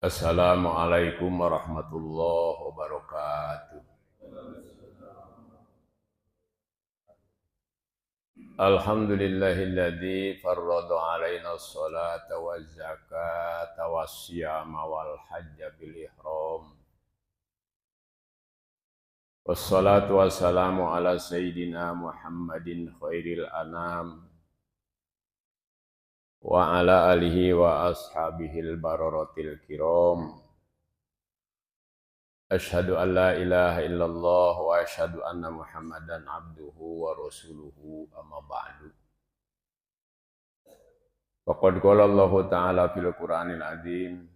Assalamualaikum warahmatullahi wabarakatuh. Alhamdulillahilladzi farrada alaina as-salata waz-zakata was-siyama wal hajja bil ihram. Wassalatu wassalamu ala sayyidina Muhammadin khairil anam wa ala alihi wa ashabihil bararatil kiram. Asyhadu an la ilaha illallah wa asyhadu anna Muhammadan abduhu wa rasuluhu amma ba'du. Faqad qala Allah Ta'ala fil Qur'anil Azim.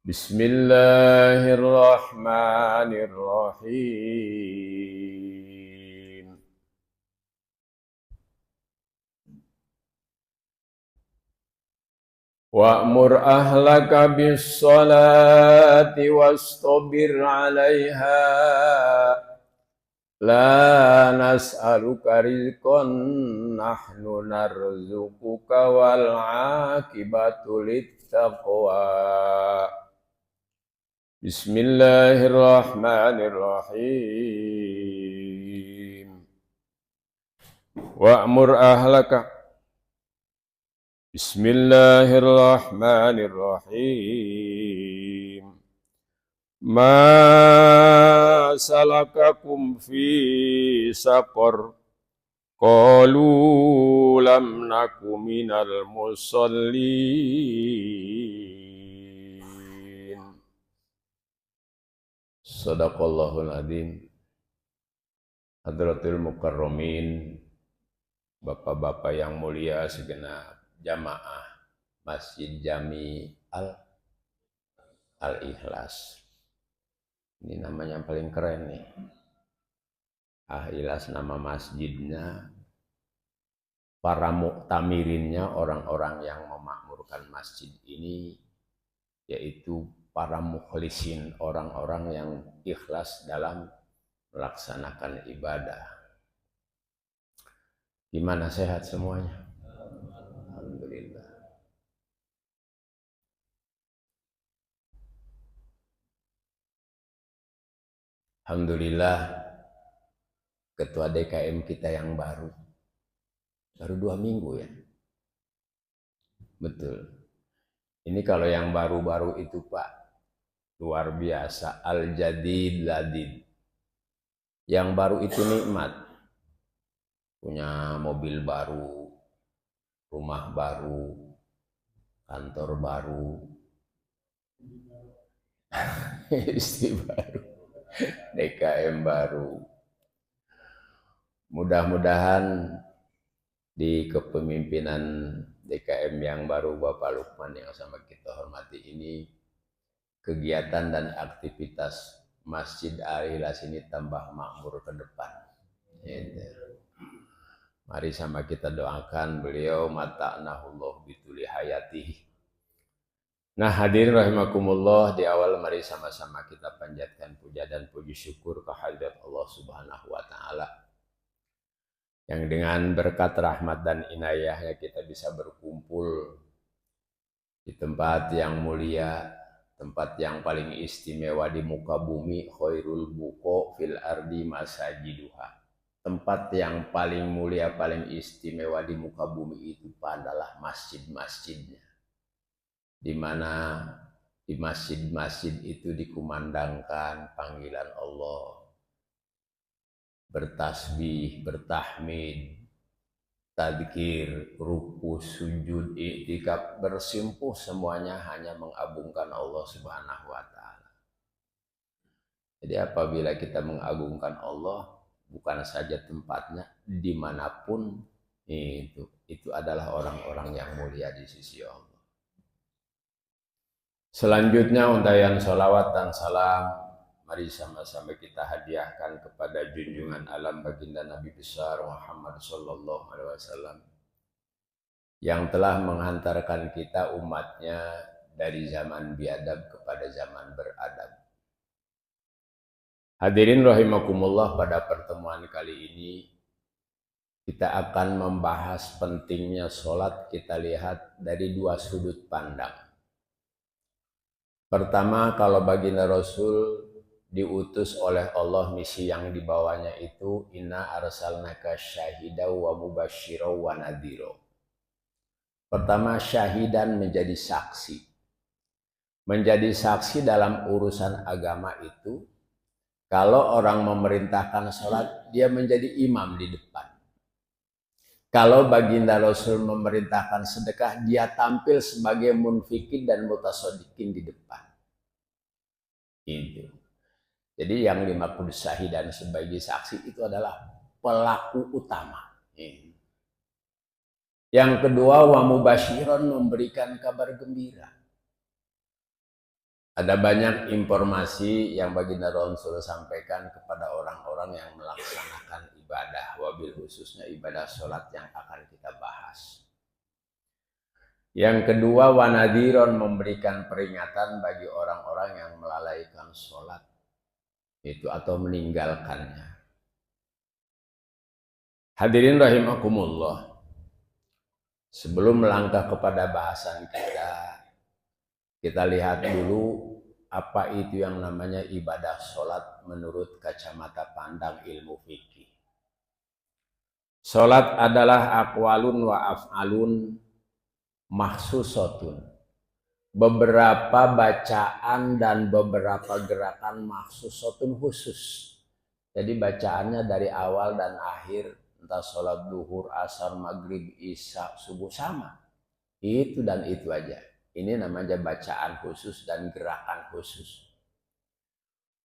Bismillahirrahmanirrahim. Wa'mur ahlaka bis-salati wastabir 'alaiha. La nas'aluka rizqan nahnu narzuquka wal 'aqibatu lit-taqwa. Bismillahirrahmanirrahim. Wa'mur ahlaka. Bismillahirrahmanirrahim. Ma salakakum fi saqar. Qalu lam naku minal musallin. Sadaqallahul adzim. Hadratul mukarramin, bapak-bapak yang mulia segenap jamaah Masjid Jami Al-Ikhlas. Ini namanya yang paling keren nih. Al-Ikhlas nama masjidnya, para muktamirinnya, orang-orang yang memakmurkan masjid ini, yaitu para mukhlisin, orang-orang yang ikhlas dalam melaksanakan ibadah. Gimana, sehat semuanya? Alhamdulillah. Alhamdulillah, ketua DKM kita yang baru 2 minggu ya. Betul. Ini kalau yang baru-baru itu Pak, luar biasa, al-jadid ladid. Yang baru itu nikmat. Punya mobil baru, rumah baru, kantor baru, istri baru, DKM baru. Mudah-mudahan di kepemimpinan DKM yang baru Bapak Lukman yang sama kita hormati ini, kegiatan dan aktivitas Masjid Al-Ikhlas ini tambah makmur ke depan. Mari sama kita doakan beliau mata'nahullah bituli hayatihi. Nah, hadirin rahimakumullah, di awal mari sama-sama kita panjatkan puja dan puji syukur kehadirat Allah Subhanahu wa taala. Yang dengan berkat rahmat dan inayahnya kita bisa berkumpul di tempat yang mulia, tempat yang paling istimewa di muka bumi, khairul buqa fil ardi masajiduha. Tempat yang paling mulia, paling istimewa di muka bumi itu adalah masjid-masjidnya. Di mana di masjid-masjid itu dikumandangkan panggilan Allah, bertasbih, bertahmid, tadzkir, ruku, sujud, i'tikaf, bersimpuh, semuanya hanya mengagungkan Allah Subhanahu wa taala. Jadi apabila kita mengagungkan Allah, bukan saja tempatnya, dimanapun itu adalah orang-orang yang mulia di sisi Allah. Selanjutnya untayan sholawat dan salam, mari sama-sama kita hadiahkan kepada junjungan alam baginda Nabi besar Muhammad sallallahu alaihi wasallam yang telah menghantarkan kita umatnya dari zaman biadab kepada zaman beradab. Hadirin rahimakumullah, pada pertemuan kali ini kita akan membahas pentingnya sholat. Kita lihat dari 2 sudut pandang. Pertama, kalau baginda Rasul diutus oleh Allah, misi yang dibawanya itu inna arsalnaka syahidaw wa mubasyiraw wa nadhiro. Pertama, syahidan menjadi saksi. Menjadi saksi dalam urusan agama itu, kalau orang memerintahkan sholat, dia menjadi imam di depan. Kalau baginda Rasul memerintahkan sedekah, dia tampil sebagai munfikin dan mutasodikin di depan. Itu. Jadi yang dimaksud syahidan sebagai saksi itu adalah pelaku utama. Yang kedua, wa mubasyiron, memberikan kabar gembira. Ada banyak informasi yang baginda Rasul sampaikan kepada orang-orang yang melaksanakan ibadah, wabil khususnya ibadah sholat yang akan kita bahas. Yang kedua, wanadiron, memberikan peringatan bagi orang-orang yang melalaikan sholat itu atau meninggalkannya. Hadirin rahimakumullah. Sebelum melangkah kepada bahasan kita lihat dulu apa itu yang namanya ibadah sholat menurut kacamata pandang ilmu fikih. Sholat adalah aqwalun wa af'alun mahsusotun. Beberapa bacaan dan beberapa gerakan mahsusotun khusus. Jadi bacaannya dari awal dan akhir, entah sholat duhur, asar, maghrib, isya, subuh sama. Itu dan itu aja. Ini namanya bacaan khusus dan gerakan khusus.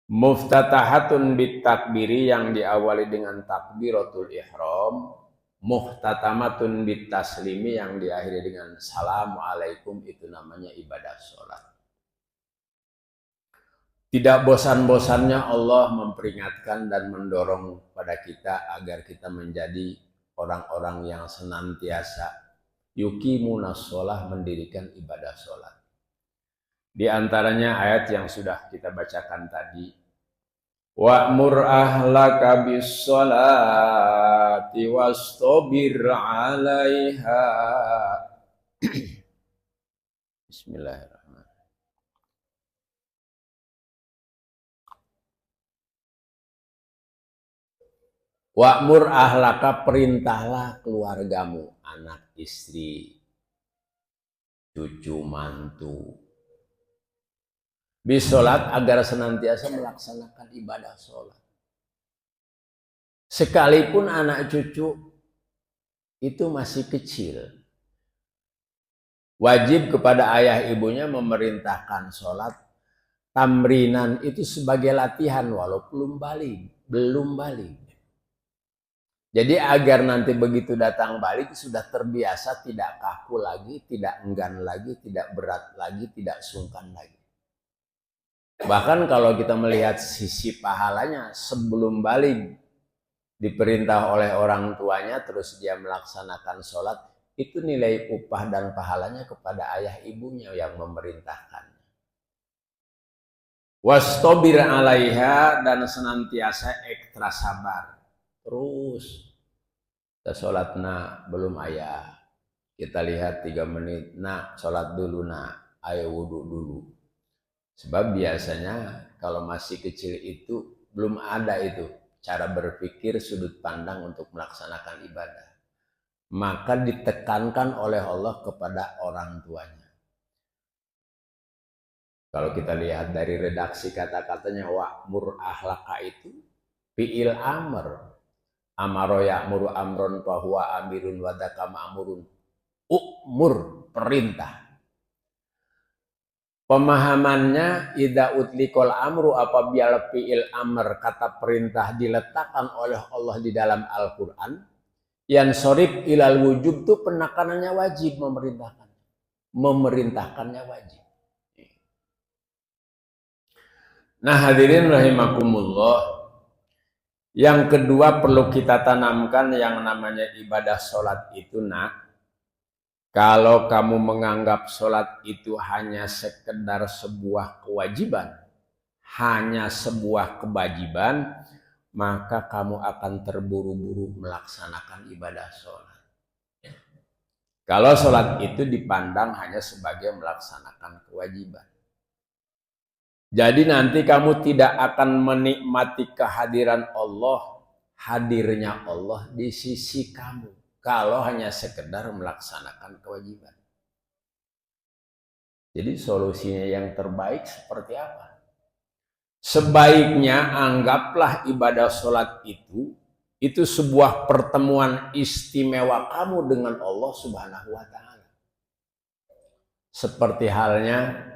Muftatahatun bitakbiri, yang diawali dengan takbiratul ihram. Muhtatamatun bitaslimi, yang diakhiri dengan assalamualaikum, itu namanya ibadah sholat. Tidak bosan-bosannya Allah memperingatkan dan mendorong pada kita agar kita menjadi orang-orang yang senantiasa yuqimunas sholah, mendirikan ibadah sholat. Di antaranya ayat yang sudah kita bacakan tadi, wa'mur ahlaka bis sholati wastabir 'alaiha. Bismillahirrahmanirrahim. Wa'mur ahlaka, perintahlah keluargamu, anak, istri, cucu, mantu, bisolat, agar senantiasa melaksanakan ibadah sholat. Sekalipun anak cucu itu masih kecil, wajib kepada ayah ibunya memerintahkan sholat. Tamrinan itu sebagai latihan walaupun belum balik. Jadi agar nanti begitu datang balik sudah terbiasa, tidak kaku lagi, tidak enggan lagi, tidak berat lagi, tidak sungkan lagi. Bahkan kalau kita melihat sisi pahalanya, sebelum balik diperintah oleh orang tuanya terus dia melaksanakan sholat, itu nilai upah dan pahalanya kepada ayah ibunya yang memerintahkan. Wastabir 'alaiha, dan senantiasa ekstra sabar. Terus kita sholat, nak, belum ayah. Kita lihat 3 menit, nak, sholat dulu, nak, ayo wudhu dulu. Sebab biasanya kalau masih kecil itu belum ada itu cara berpikir, sudut pandang untuk melaksanakan ibadah. Maka ditekankan oleh Allah kepada orang tuanya. Kalau kita lihat dari redaksi kata-katanya, wa'mur ahlaka itu fi'il amr. Amaro ya'muru amron fahuwa amirun wadaka ma'murun. Umur, perintah. Pemahamannya, idza utliqal amru, apabila fi'il amr, kata perintah, diletakkan oleh Allah di dalam Al-Quran, yang sorib ilal wujub, itu penekanannya wajib, memerintahkannya wajib. Nah hadirin rahimakumullah, yang kedua perlu kita tanamkan yang namanya ibadah sholat itu, nak. Kalau kamu menganggap sholat itu hanya sekedar sebuah kewajiban, hanya sebuah kewajiban, maka kamu akan terburu-buru melaksanakan ibadah sholat. Kalau sholat itu dipandang hanya sebagai melaksanakan kewajiban. Jadi nanti kamu tidak akan menikmati kehadiran Allah, hadirnya Allah di sisi kamu, kalau hanya sekedar melaksanakan kewajiban. Jadi solusinya yang terbaik seperti apa? Sebaiknya anggaplah ibadah sholat itu sebuah pertemuan istimewa kamu dengan Allah Subhanahu wa Ta'ala. Seperti halnya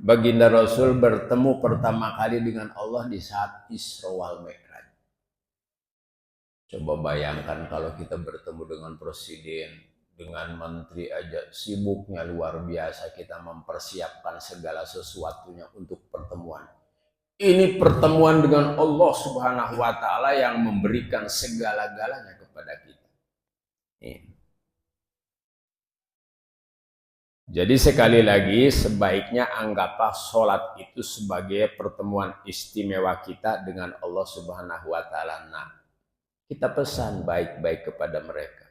Baginda Rasul bertemu pertama kali dengan Allah di saat Isra wal Mi'raj. Coba bayangkan kalau kita bertemu dengan presiden, dengan menteri aja sibuknya luar biasa, kita mempersiapkan segala sesuatunya untuk pertemuan. Ini pertemuan dengan Allah Subhanahu wa Ta'ala yang memberikan segala-galanya kepada kita. Jadi sekali lagi, sebaiknya anggaplah sholat itu sebagai pertemuan istimewa kita dengan Allah Subhanahu wa Ta'ala. Nah, kita pesan baik-baik kepada mereka.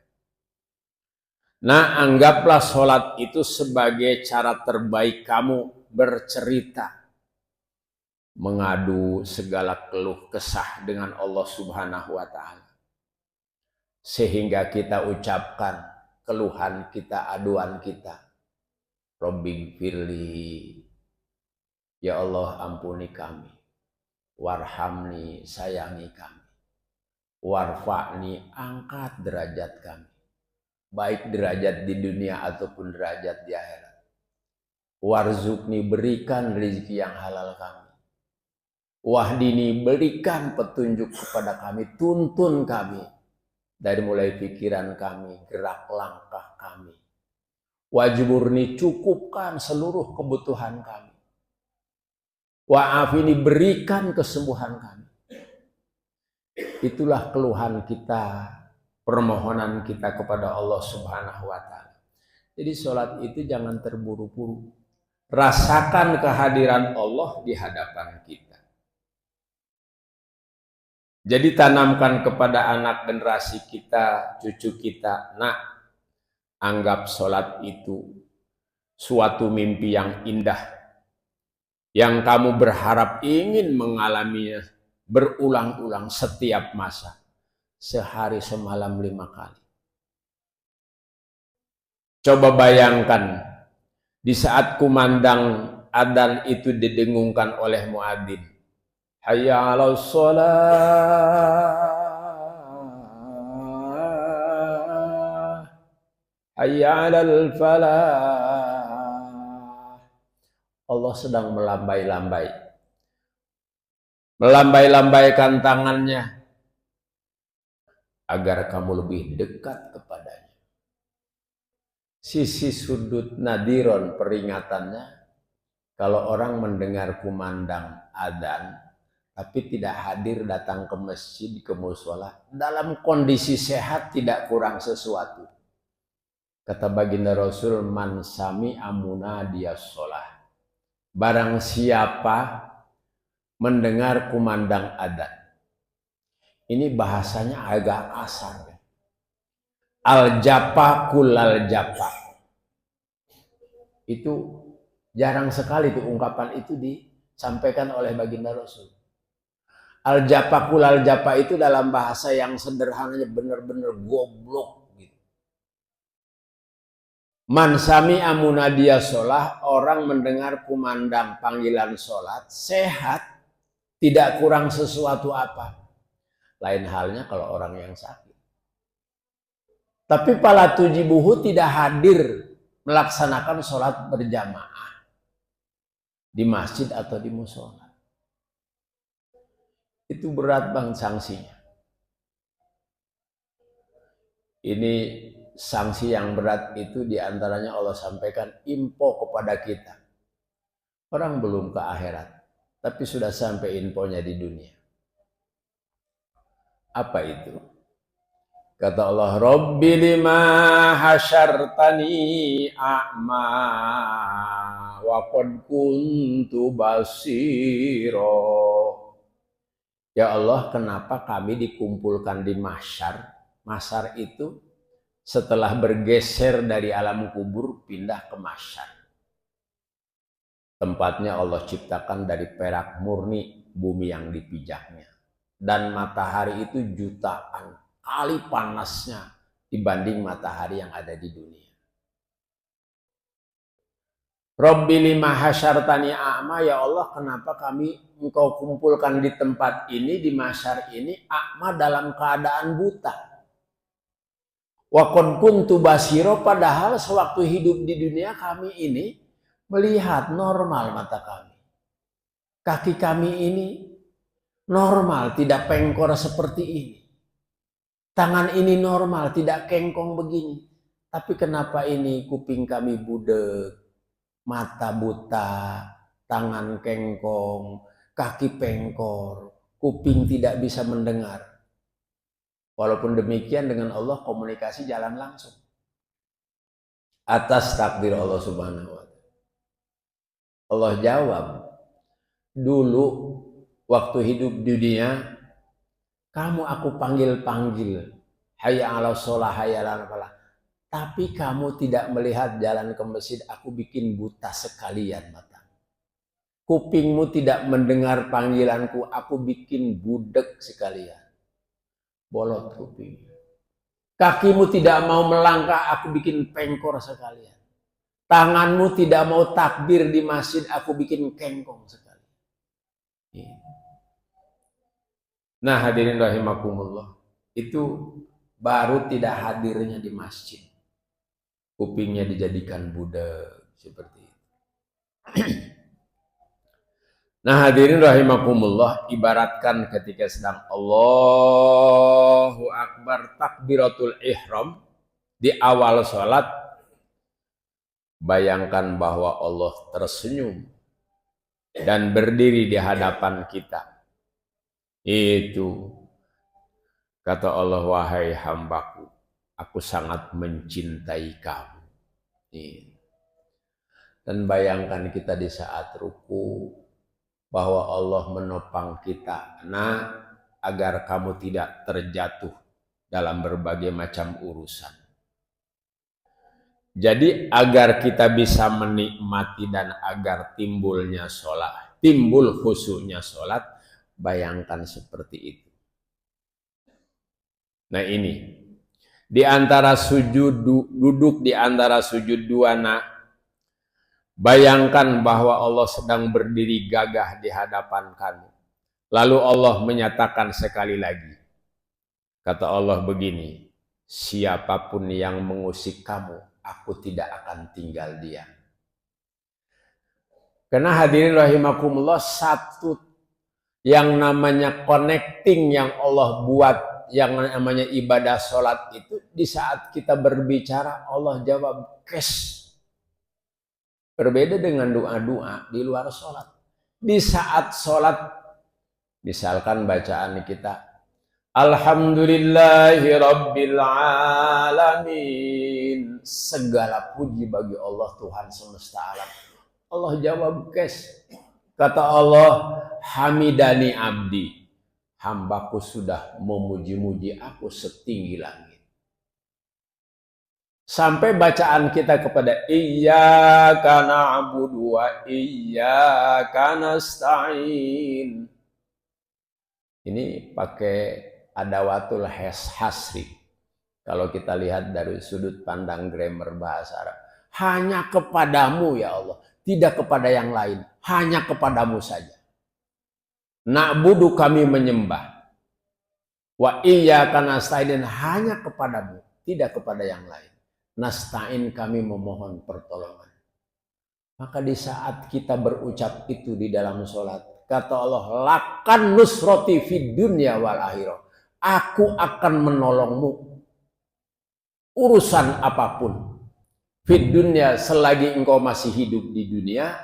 Nah, anggaplah sholat itu sebagai cara terbaik kamu bercerita, mengadu segala keluh kesah dengan Allah Subhanahu wa Ta'ala. Sehingga kita ucapkan keluhan kita, aduan kita. Robbi firli, ya Allah ampuni kami, warhamni sayangi kami, warfa'ni angkat derajat kami, baik derajat di dunia ataupun derajat di akhirat, warzukni berikan rezeki yang halal kami, wahdini berikan petunjuk kepada kami, tuntun kami dari mulai pikiran kami, gerak langkah kami. Wajburni cukupkan seluruh kebutuhan kami. Wa'afini berikan kesembuhan kami. Itulah keluhan kita, permohonan kita kepada Allah Subhanahu wa Ta'ala. Jadi sholat itu jangan terburu-buru. Rasakan kehadiran Allah di hadapan kita. Jadi tanamkan kepada anak generasi kita, cucu kita, nak, anggap sholat itu suatu mimpi yang indah, yang kamu berharap ingin mengalaminya berulang-ulang setiap masa, sehari semalam 5 kali. Coba bayangkan, di saat kumandang adzan itu didengungkan oleh muadzin, hayya 'alas shalah, hayya 'alal falah. Allah sedang melambai-lambaikan tangannya agar kamu lebih dekat kepadanya. Sisi sudut nadiron peringatannya, kalau orang mendengar kumandang adzan tapi tidak hadir datang ke masjid, ke mushola, dalam kondisi sehat tidak kurang sesuatu. Kata baginda Rasul, man sami amuna dia sholah. Barang siapa mendengar kumandang adzan. Ini bahasanya agak kasar. Al-japa kulal japa. Itu jarang sekali tuh ungkapan itu disampaikan oleh baginda Rasul. Al-japa kulal japa itu dalam bahasa yang sederhananya benar-benar goblok. Man sami'a munadiya sholah, orang mendengar kumandang panggilan sholat, sehat, tidak kurang sesuatu apa. Lain halnya kalau orang yang sakit. Tapi pala tujibuhu tidak hadir melaksanakan sholat berjamaah di masjid atau di mushola. Itu berat bang sanksinya. Ini sanksi yang berat itu diantaranya Allah sampaikan info kepada kita. Orang belum ke akhirat, tapi sudah sampai infonya di dunia. Apa itu? Kata Allah, Rabbi lima hasyartani a'ma wa qad kuntu basiro. Ya Allah, kenapa kami dikumpulkan di mahsyar? Mahsyar itu setelah bergeser dari alam kubur pindah ke mahsyar. Tempatnya Allah ciptakan dari perak murni, bumi yang dipijaknya. Dan matahari itu jutaan kali panasnya dibanding matahari yang ada di dunia. Rabbi lima hasyartani a'ma, ya Allah kenapa engkau kumpulkan di tempat ini, di mahsyar ini, a'ma dalam keadaan buta. Wa qad kuntu basiro, padahal sewaktu hidup di dunia kami ini melihat normal mata kami. Kaki kami ini normal, tidak pengkor seperti ini. Tangan ini normal, tidak kengkong begini. Tapi kenapa ini kuping kami budek, mata buta, tangan kengkong, kaki pengkor, kuping tidak bisa mendengar. Walaupun demikian dengan Allah komunikasi jalan langsung. Atas takdir Allah Subhanahu wa ta'ala. Allah jawab, dulu waktu hidup di dunia, kamu aku panggil-panggil, hayya 'alas shalah, hayya 'alal falah. Tapi kamu tidak melihat jalan ke masjid, aku bikin buta sekalian mata. Kupingmu tidak mendengar panggilanku, aku bikin budek sekalian. Bolot kuping. Kakimu tidak mau melangkah, aku bikin pengkor sekalian. Tanganmu tidak mau takbir di masjid, aku bikin kengkong sekalian. Nah hadirin rahimakumullah, itu baru tidak hadirnya di masjid. Kupingnya dijadikan budak seperti itu. Nah hadirin rahimakumullah, ibaratkan ketika sedang Allahu Akbar takbiratul ihram di awal sholat, bayangkan bahwa Allah tersenyum dan berdiri di hadapan kita. Itu kata Allah, wahai hambaku, aku sangat mencintai kamu. Dan bayangkan kita di saat ruku, bahwa Allah menopang kita, agar kamu tidak terjatuh dalam berbagai macam urusan. Jadi agar kita bisa menikmati dan agar timbulnya sholat, timbul khusyuknya sholat, bayangkan seperti itu. Nah ini, di antara sujud, duduk di antara sujud dua, bayangkan bahwa Allah sedang berdiri gagah di hadapan kamu. Lalu Allah menyatakan sekali lagi. Kata Allah begini, siapapun yang mengusik kamu, aku tidak akan tinggal diam. Karena hadirin rahimakumullah, satu yang namanya connecting yang Allah buat, yang namanya ibadah sholat itu, di saat kita berbicara, Allah jawab kes. Berbeda dengan doa-doa di luar sholat. Di saat sholat, misalkan bacaan kita, Alhamdulillahi Rabbil Alamin. Segala puji bagi Allah Tuhan semesta alam. Allah jawab kes. Kata Allah, Hamidani abdi. Hambaku sudah memuji-muji aku setinggi langit. Sampai bacaan kita kepada iyyaka na'budu wa iyyaka nasta'in. Ini pakai adawatul hasri. Kalau kita lihat dari sudut pandang grammar bahasa Arab. Hanya kepadamu ya Allah. Tidak kepada yang lain. Hanya kepadamu saja. Na'budu kami menyembah. Wa iyyaka nasta'in, hanya kepadamu. Tidak kepada yang lain. Nasta'in kami memohon pertolongan. Maka di saat kita berucap itu di dalam sholat, kata Allah, lakan nusroti fid dunya wal akhirah. Aku akan menolongmu urusan apapun. Fid dunya, selagi engkau masih hidup di dunia,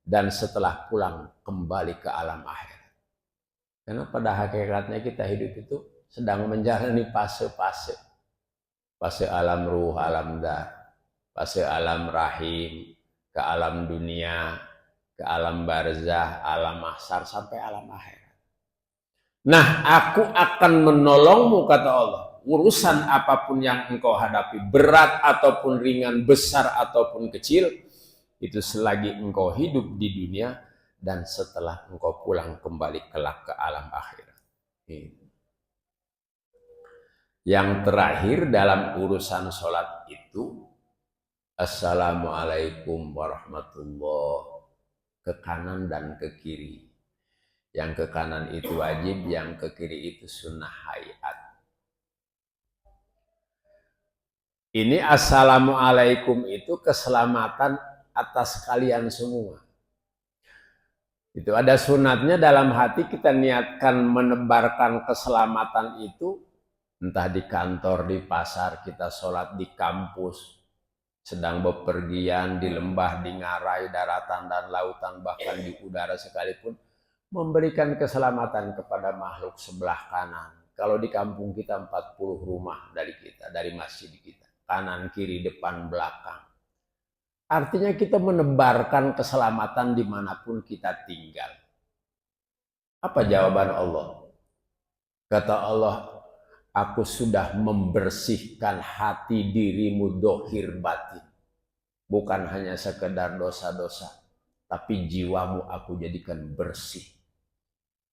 dan setelah pulang kembali ke alam akhirat. Karena pada hakikatnya kita hidup itu sedang menjalani fase-fase. Fase alam ruh, alam dar, fase alam rahim, ke alam dunia, ke alam barzah, alam mahsyar, sampai alam akhirat. Nah, aku akan menolongmu, kata Allah. Urusan apapun yang engkau hadapi, berat ataupun ringan, besar ataupun kecil, Itu selagi engkau hidup di dunia dan setelah engkau pulang kembali kelak ke alam akhirat. Yang terakhir dalam urusan sholat itu, Assalamualaikum warahmatullahi, ke kanan dan ke kiri. Yang ke kanan itu wajib, yang ke kiri itu sunnah hayat. Ini assalamualaikum itu keselamatan atas kalian semua. Itu ada sunatnya dalam hati kita niatkan menebarkan keselamatan itu, entah di kantor, di pasar, kita sholat di kampus, sedang bepergian di lembah, di ngarai, daratan dan lautan, bahkan di udara sekalipun, memberikan keselamatan kepada makhluk sebelah kanan. Kalau di kampung kita 40 rumah dari kita, dari masjid kita, kanan, kiri, depan, belakang. Artinya kita menebarkan keselamatan dimanapun kita tinggal. Apa jawaban Allah? Kata Allah, aku sudah membersihkan hati dirimu dohir batin. Bukan hanya sekedar dosa-dosa, tapi jiwamu aku jadikan bersih.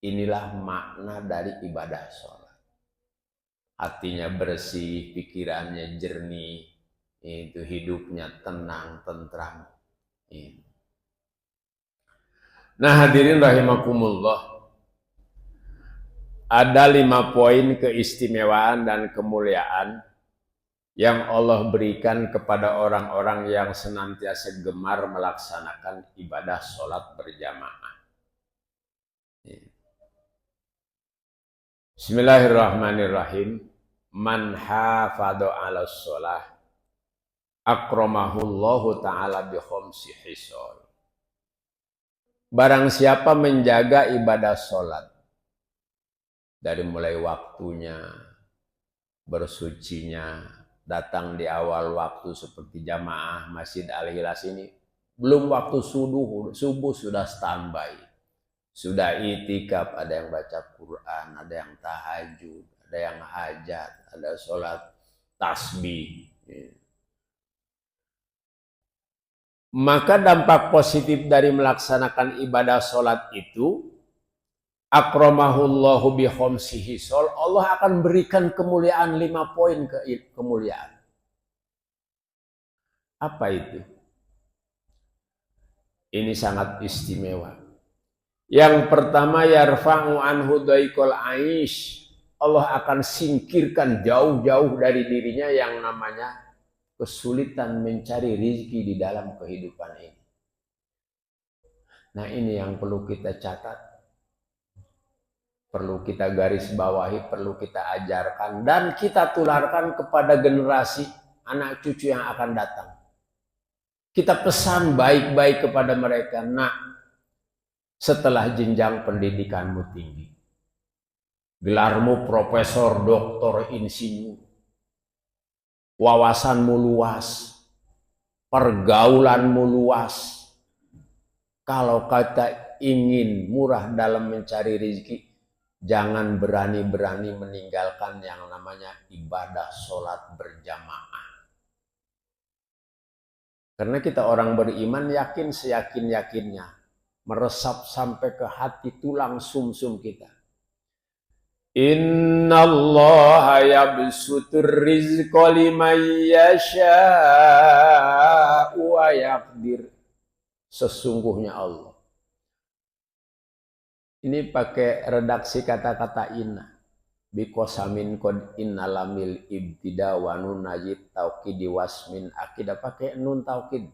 Inilah makna dari ibadah sholat. Hatinya bersih, pikirannya jernih, itu hidupnya tenang, tentram. Nah hadirin rahimakumullah, ada 5 poin keistimewaan dan kemuliaan yang Allah berikan kepada orang-orang yang senantiasa gemar melaksanakan ibadah sholat berjamaah. Bismillahirrahmanirrahim. Man hafadha 'ala sholah akramahullahu ta'ala bi khamsi hisal. Barang siapa menjaga ibadah sholat, dari mulai waktunya, bersucinya, datang di awal waktu seperti jamaah Masjid Al-Hilas ini, belum waktu subuh sudah standby, sudah itikaf, ada yang baca Quran, ada yang tahajud, ada yang hajat, ada sholat tasbih. Maka dampak positif dari melaksanakan ibadah sholat itu, akramahullahu bi khamsi hisal, Allah akan berikan kemuliaan 5 poin kemuliaan. Apa itu? Ini sangat istimewa. Yang pertama, yarfa'u anhu daiqal aish. Allah akan singkirkan jauh-jauh dari dirinya yang namanya kesulitan mencari rezeki di dalam kehidupan ini. Nah ini yang perlu kita catat, perlu kita garis bawahi, perlu kita ajarkan, dan kita tularkan kepada generasi anak cucu yang akan datang. Kita pesan baik-baik kepada mereka, nak, setelah jenjang pendidikanmu tinggi, gelarmu profesor, doktor, insinyur, wawasanmu luas, pergaulanmu luas. Kalau kita ingin murah dalam mencari rezeki, jangan berani-berani meninggalkan yang namanya ibadah sholat berjamaah. Karena kita orang beriman yakin seyakin-yakinnya, meresap sampai ke hati tulang sumsum kita. Innallaha yabsutur rizqa liman yasha'u wa yaqdir. Sesungguhnya Allah. Ini pakai redaksi kata-kata inna. Bikosamin kod innalamil ibtida wa nun najid taukidi wasmin akidah, pakai nun taukid.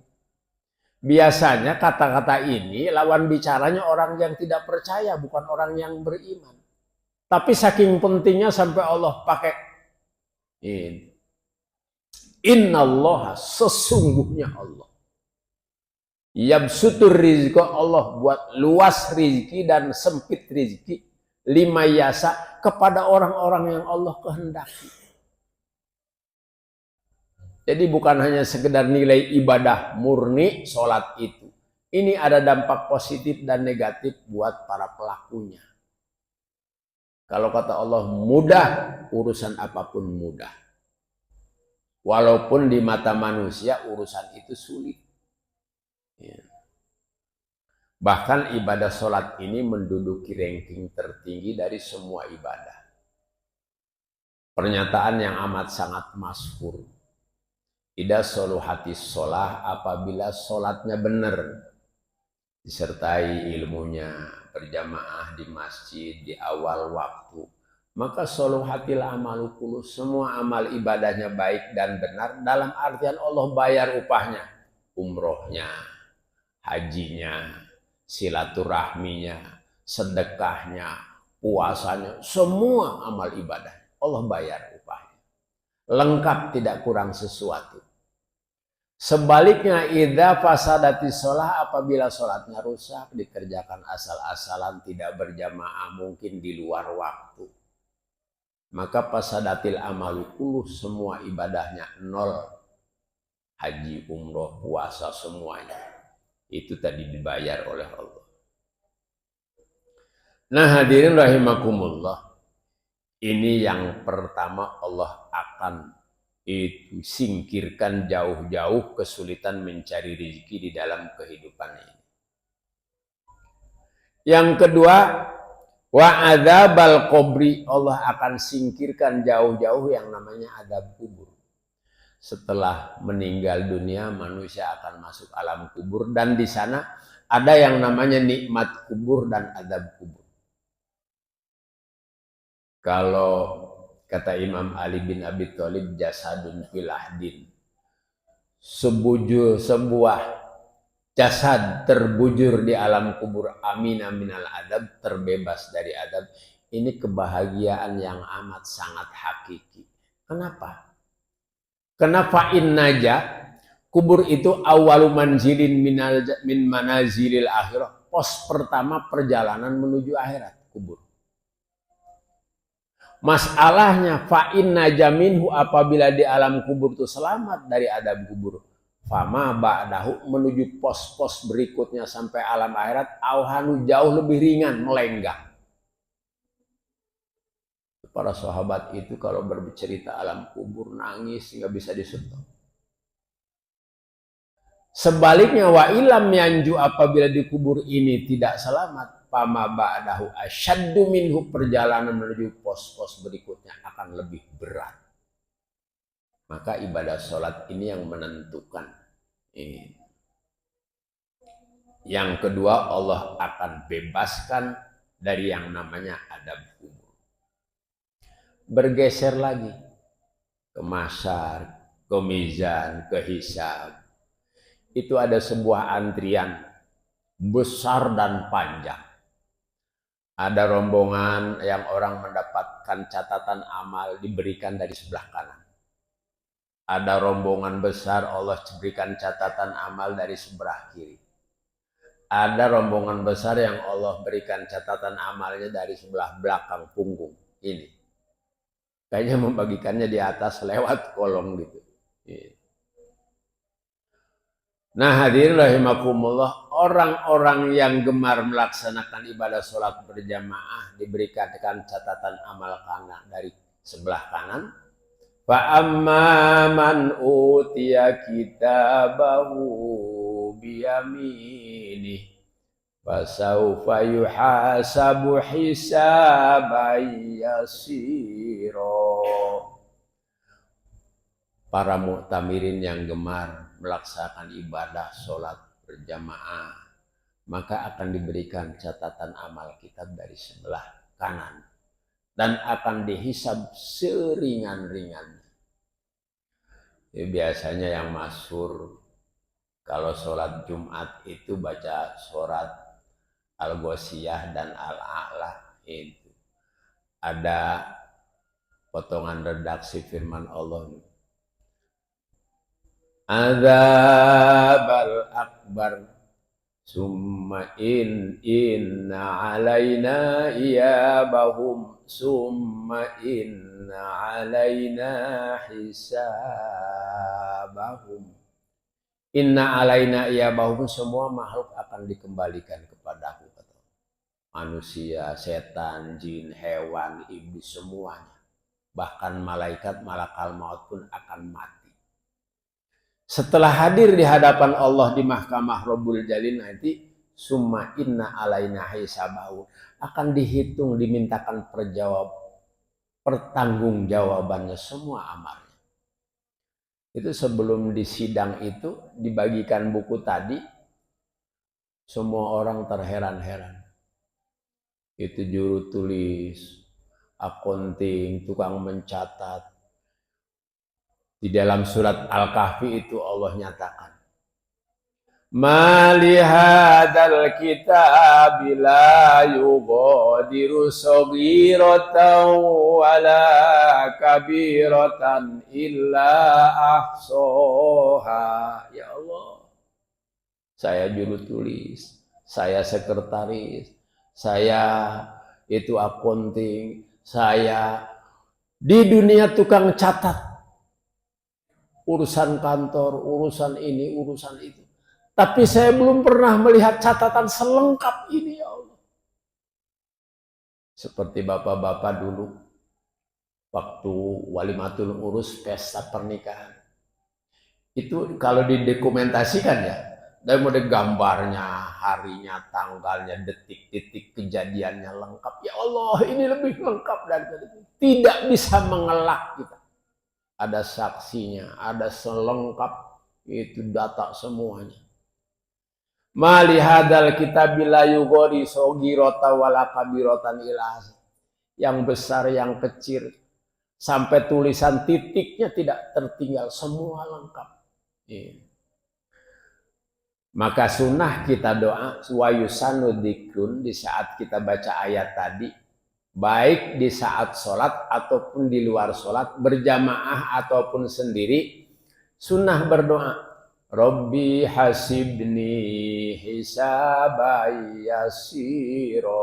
Biasanya kata-kata ini lawan bicaranya orang yang tidak percaya, bukan orang yang beriman. Tapi saking pentingnya sampai Allah pakai ini. Innallaha, sesungguhnya Allah. Yabsutur rizqa, Allah buat luas rizki dan sempit rizki, lima yasa, kepada orang-orang yang Allah kehendaki. Jadi bukan hanya sekedar nilai ibadah murni sholat itu. Ini ada dampak positif dan negatif buat para pelakunya. Kalau kata Allah mudah, urusan apapun mudah. Walaupun di mata manusia urusan itu sulit. Ya. Bahkan ibadah sholat ini menduduki ranking tertinggi dari semua ibadah. Pernyataan yang amat sangat masyhur. Idza soluhati sholah, apabila sholatnya benar, disertai ilmunya, berjamaah di masjid di awal waktu, maka soluhatil amalu kullu, semua amal ibadahnya baik dan benar, dalam artian Allah bayar upahnya, umrohnya, hajinya, silaturahminya, sedekahnya, puasanya, semua amal ibadah Allah bayar upahnya, lengkap, tidak kurang sesuatu. Sebaliknya, idza fasadati sholah, apabila sholatnya rusak, dikerjakan asal-asalan, tidak berjamaah, mungkin di luar waktu, maka fasadatil amalu kulluh, semua ibadahnya nol. Haji, umroh, puasa, semuanya itu tadi dibayar oleh Allah. Nah, hadirin rahimakumullah, ini yang pertama, Allah akan itu singkirkan jauh-jauh kesulitan mencari rezeki di dalam kehidupan ini. Yang kedua, wa adzabal qabri, Allah akan singkirkan jauh-jauh yang namanya adab kubur. Setelah meninggal dunia, manusia akan masuk alam kubur, dan di sana ada yang namanya nikmat kubur dan adab kubur. Kalau kata Imam Ali bin Abi Thalib, jasadun fil ahdin, sebuah jasad terbujur di alam kubur, amina minal adab, terbebas dari adab. Ini kebahagiaan yang amat sangat hakiki. Kenapa? Kenapa innaja, kubur itu awalu manzilin min manazilil akhirah, pos pertama perjalanan menuju akhirat, kubur. Masalahnya fa inna jaminhu, apabila di alam kubur itu selamat dari adab kubur, fama ba'dahu, menuju pos-pos berikutnya sampai alam akhirat, auhanu, jauh lebih ringan, melenggang. Para sahabat itu kalau bercerita alam kubur nangis, nggak bisa disentuh. Sebaliknya, wa ilam yanju, apabila di kubur ini tidak selamat, fama ba'dahu asyaddu minhu, perjalanan menuju pos-pos berikutnya akan lebih berat. Maka ibadah sholat ini yang menentukan. Yang kedua, Allah akan bebaskan dari yang namanya adab kubur. Bergeser lagi ke mahsyar, ke mizan, ke hisab. Itu ada sebuah antrian besar dan panjang. Ada rombongan yang orang mendapatkan catatan amal diberikan dari sebelah kanan. Ada rombongan besar Allah berikan catatan amal dari sebelah kiri. Ada rombongan besar yang Allah berikan catatan amalnya dari sebelah belakang punggung ini. Kayaknya membagikannya di atas lewat kolong gitu. Nah, hadirin rahimakumullah, orang-orang yang gemar melaksanakan ibadah sholat berjamaah diberikan catatan amal kanan dari sebelah kanan. Fa amma man utiya kitabahu biyaminih fasawfa yuhasabu hisaban yasira. Para mu'tamirin yang gemar melaksanakan ibadah sholat berjamaah, maka akan diberikan catatan amal kitab dari sebelah kanan dan akan dihisab seringan-ringannya. Biasanya yang masyhur kalau sholat Jumat itu baca surat Al-Ghasyiyah dan Al-A'la. Itu ada potongan redaksi firman Allah, Adzabal akbar summa inna alaina iyabahum summa inna alaina hisabahum. Inna alaina iyabahum, semua makhluk akan dikembalikan kepadaku, kata manusia, setan, jin, hewan, iblis, semuanya. Bahkan malaikat malakal maut pun akan mati. Setelah hadir di hadapan Allah di mahkamah Rabbul Jalil nanti, summa inna alaina hisabahu, akan dihitung, dimintakan pertanggungjawabannya semua amalnya. Itu sebelum di sidang itu dibagikan buku tadi, semua orang terheran-heran. Itu juru tulis, akunting, tukang mencatat. Di dalam surat Al-Kahfi itu Allah nyatakan, Ma lihadzal kitabi la yughadiru shaghiratan wala kabiratan illa ahsaha. Ya Allah, saya juru tulis, saya sekretaris, saya itu akunting, saya di dunia tukang catat, urusan kantor, urusan ini, urusan itu. Tapi saya belum pernah melihat catatan selengkap ini, ya Allah. Seperti bapak-bapak dulu, waktu walimatul urus, pesta pernikahan. Itu kalau didokumentasikan ya, dari mulai gambarnya, harinya, tanggalnya, detik-detik kejadiannya lengkap. Ya Allah, ini lebih lengkap dari itu. Tidak bisa mengelak kita. Ada saksinya, ada selengkap, itu data semuanya. Mali hadal kitabil la yughadi saghirata wala kabiratan ila. Yang besar, yang kecil, sampai tulisan titiknya tidak tertinggal, semua lengkap. Maka sunnah kita doa wa yusanu dzikrun di saat kita baca ayat tadi, baik di saat sholat ataupun di luar sholat, berjamaah ataupun sendiri, sunnah berdoa, Rabbi hasibni hisabai yasiro,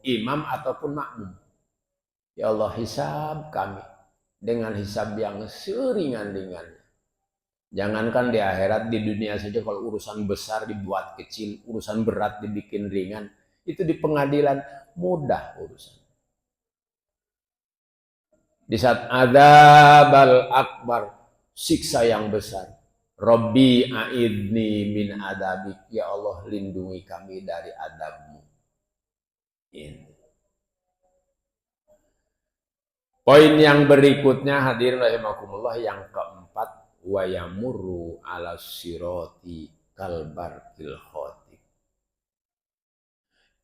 imam ataupun makmum. Ya Allah, hisab kami dengan hisab yang seringan-ringannya. Jangankan di akhirat, di dunia saja kalau urusan besar dibuat kecil, urusan berat dibikin ringan, itu di pengadilan mudah urusan. Di saat adzabal akbar, siksa yang besar, Rabbi a'idni min adabik, ya Allah lindungi kami dari adabmu. Ini. Poin yang berikutnya hadirin rahimakumullah, yang keempat, wa yamurru ala sirati kalbarkil khotib.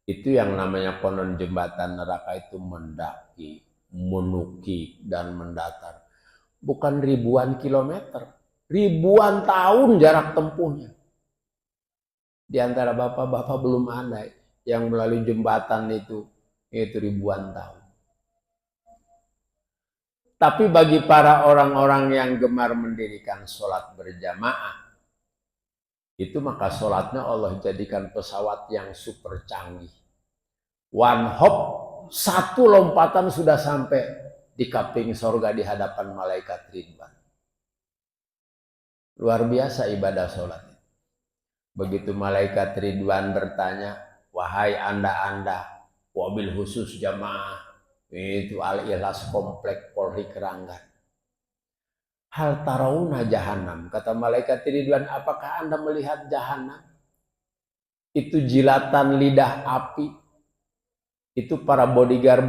Itu yang namanya konon jembatan neraka itu mendaki, menukik dan mendatar. Bukan ribuan kilometer, ribuan tahun jarak tempuhnya. Di antara bapak-bapak belum ada yang melalui jembatan itu ribuan tahun. Tapi bagi para orang-orang yang gemar mendirikan sholat berjamaah, itu maka sholatnya Allah jadikan pesawat yang super canggih. One hop, satu lompatan sudah sampai di kaping sorga di hadapan malaikat Ridwan. Luar biasa ibadah sholat. Begitu malaikat Ridwan bertanya, wahai anda-anda, wabil khusus jamaah, itu Al-Ikhlas Komplek Polri Keranggan, hal tarawuna jahannam, kata malaikat Ridwan, apakah anda melihat jahannam? Itu jilatan lidah api, itu para bodyguard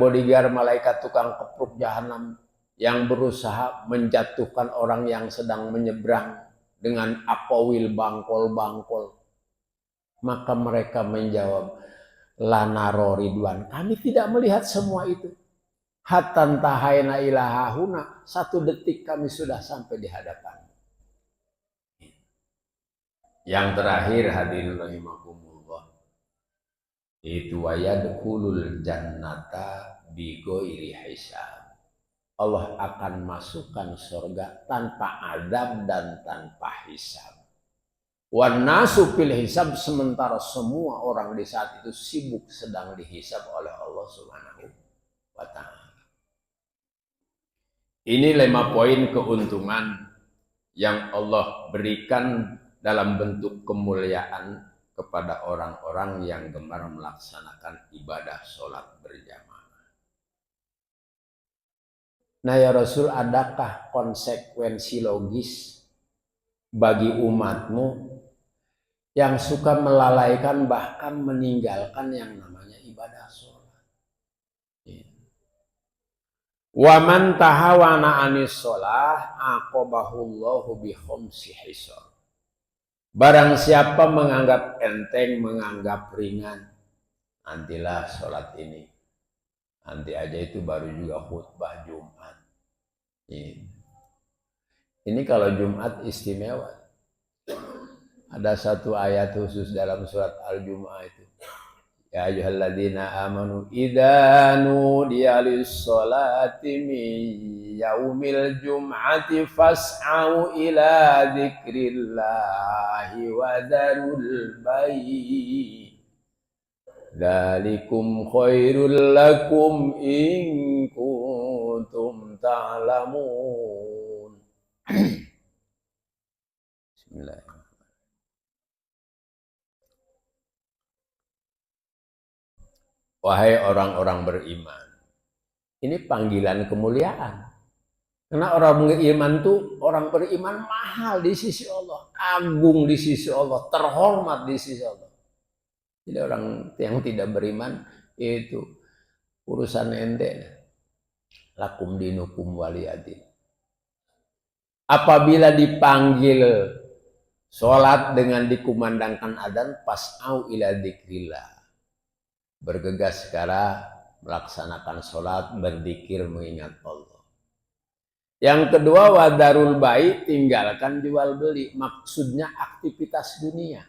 malaikat tukang kepruk jahannam yang berusaha menjatuhkan orang yang sedang menyeberang dengan akowil bangkol-bangkol. Maka mereka menjawab, lanaro Ridwan, kami tidak melihat semua itu. Hatan tahaina ilahahuna, satu detik kami sudah sampai di hadapan. Yang terakhir hadirin rahimakumullah, itu wayadkhulul jannata bighairi hisab. Allah akan masukkan surga tanpa azab dan tanpa hisab. Wan nasu fil hisab, sementara semua orang di saat itu sibuk sedang dihisab oleh Allah Subhanahu wa ta'ala. Ini 5 poin keuntungan yang Allah berikan dalam bentuk kemuliaan kepada orang-orang yang gemar melaksanakan ibadah sholat berjamaah. Nah ya Rasul, adakah konsekuensi logis bagi umatmu yang suka melalaikan bahkan meninggalkan yang namanya ibadah sholat. Wa man tahawana anis sholah aqobahullahu bi khamsi hisab. Barang siapa menganggap enteng, menganggap ringan, nantilah sholat ini. Nanti aja itu baru juga khutbah Jumat. Ini kalau Jumat istimewa. Ada satu ayat khusus dalam surat Al-Jumu'ah itu. Ya ayyuhalladzina amanu idza nudiya lis-sholati min yaumil jum'ati fas'au ila dzikrillahi wa dzarul bai'. Dzalikum khairul lakum in kuntum ta'lamun. Bismillahirrahmanirrahim. Wahai orang-orang beriman. Ini panggilan kemuliaan. Karena orang beriman itu, orang beriman mahal di sisi Allah. Agung di sisi Allah. Terhormat di sisi Allah. Jadi orang yang tidak beriman itu urusan ente. Lakum dinukum waliyadin. Apabila dipanggil sholat dengan dikumandangkan adzan, pas'au ila dzikrillah. Bergegas segera melaksanakan sholat, berzikir, mengingat Allah. Yang kedua, wadarul bai', tinggalkan jual beli. Maksudnya aktivitas dunia.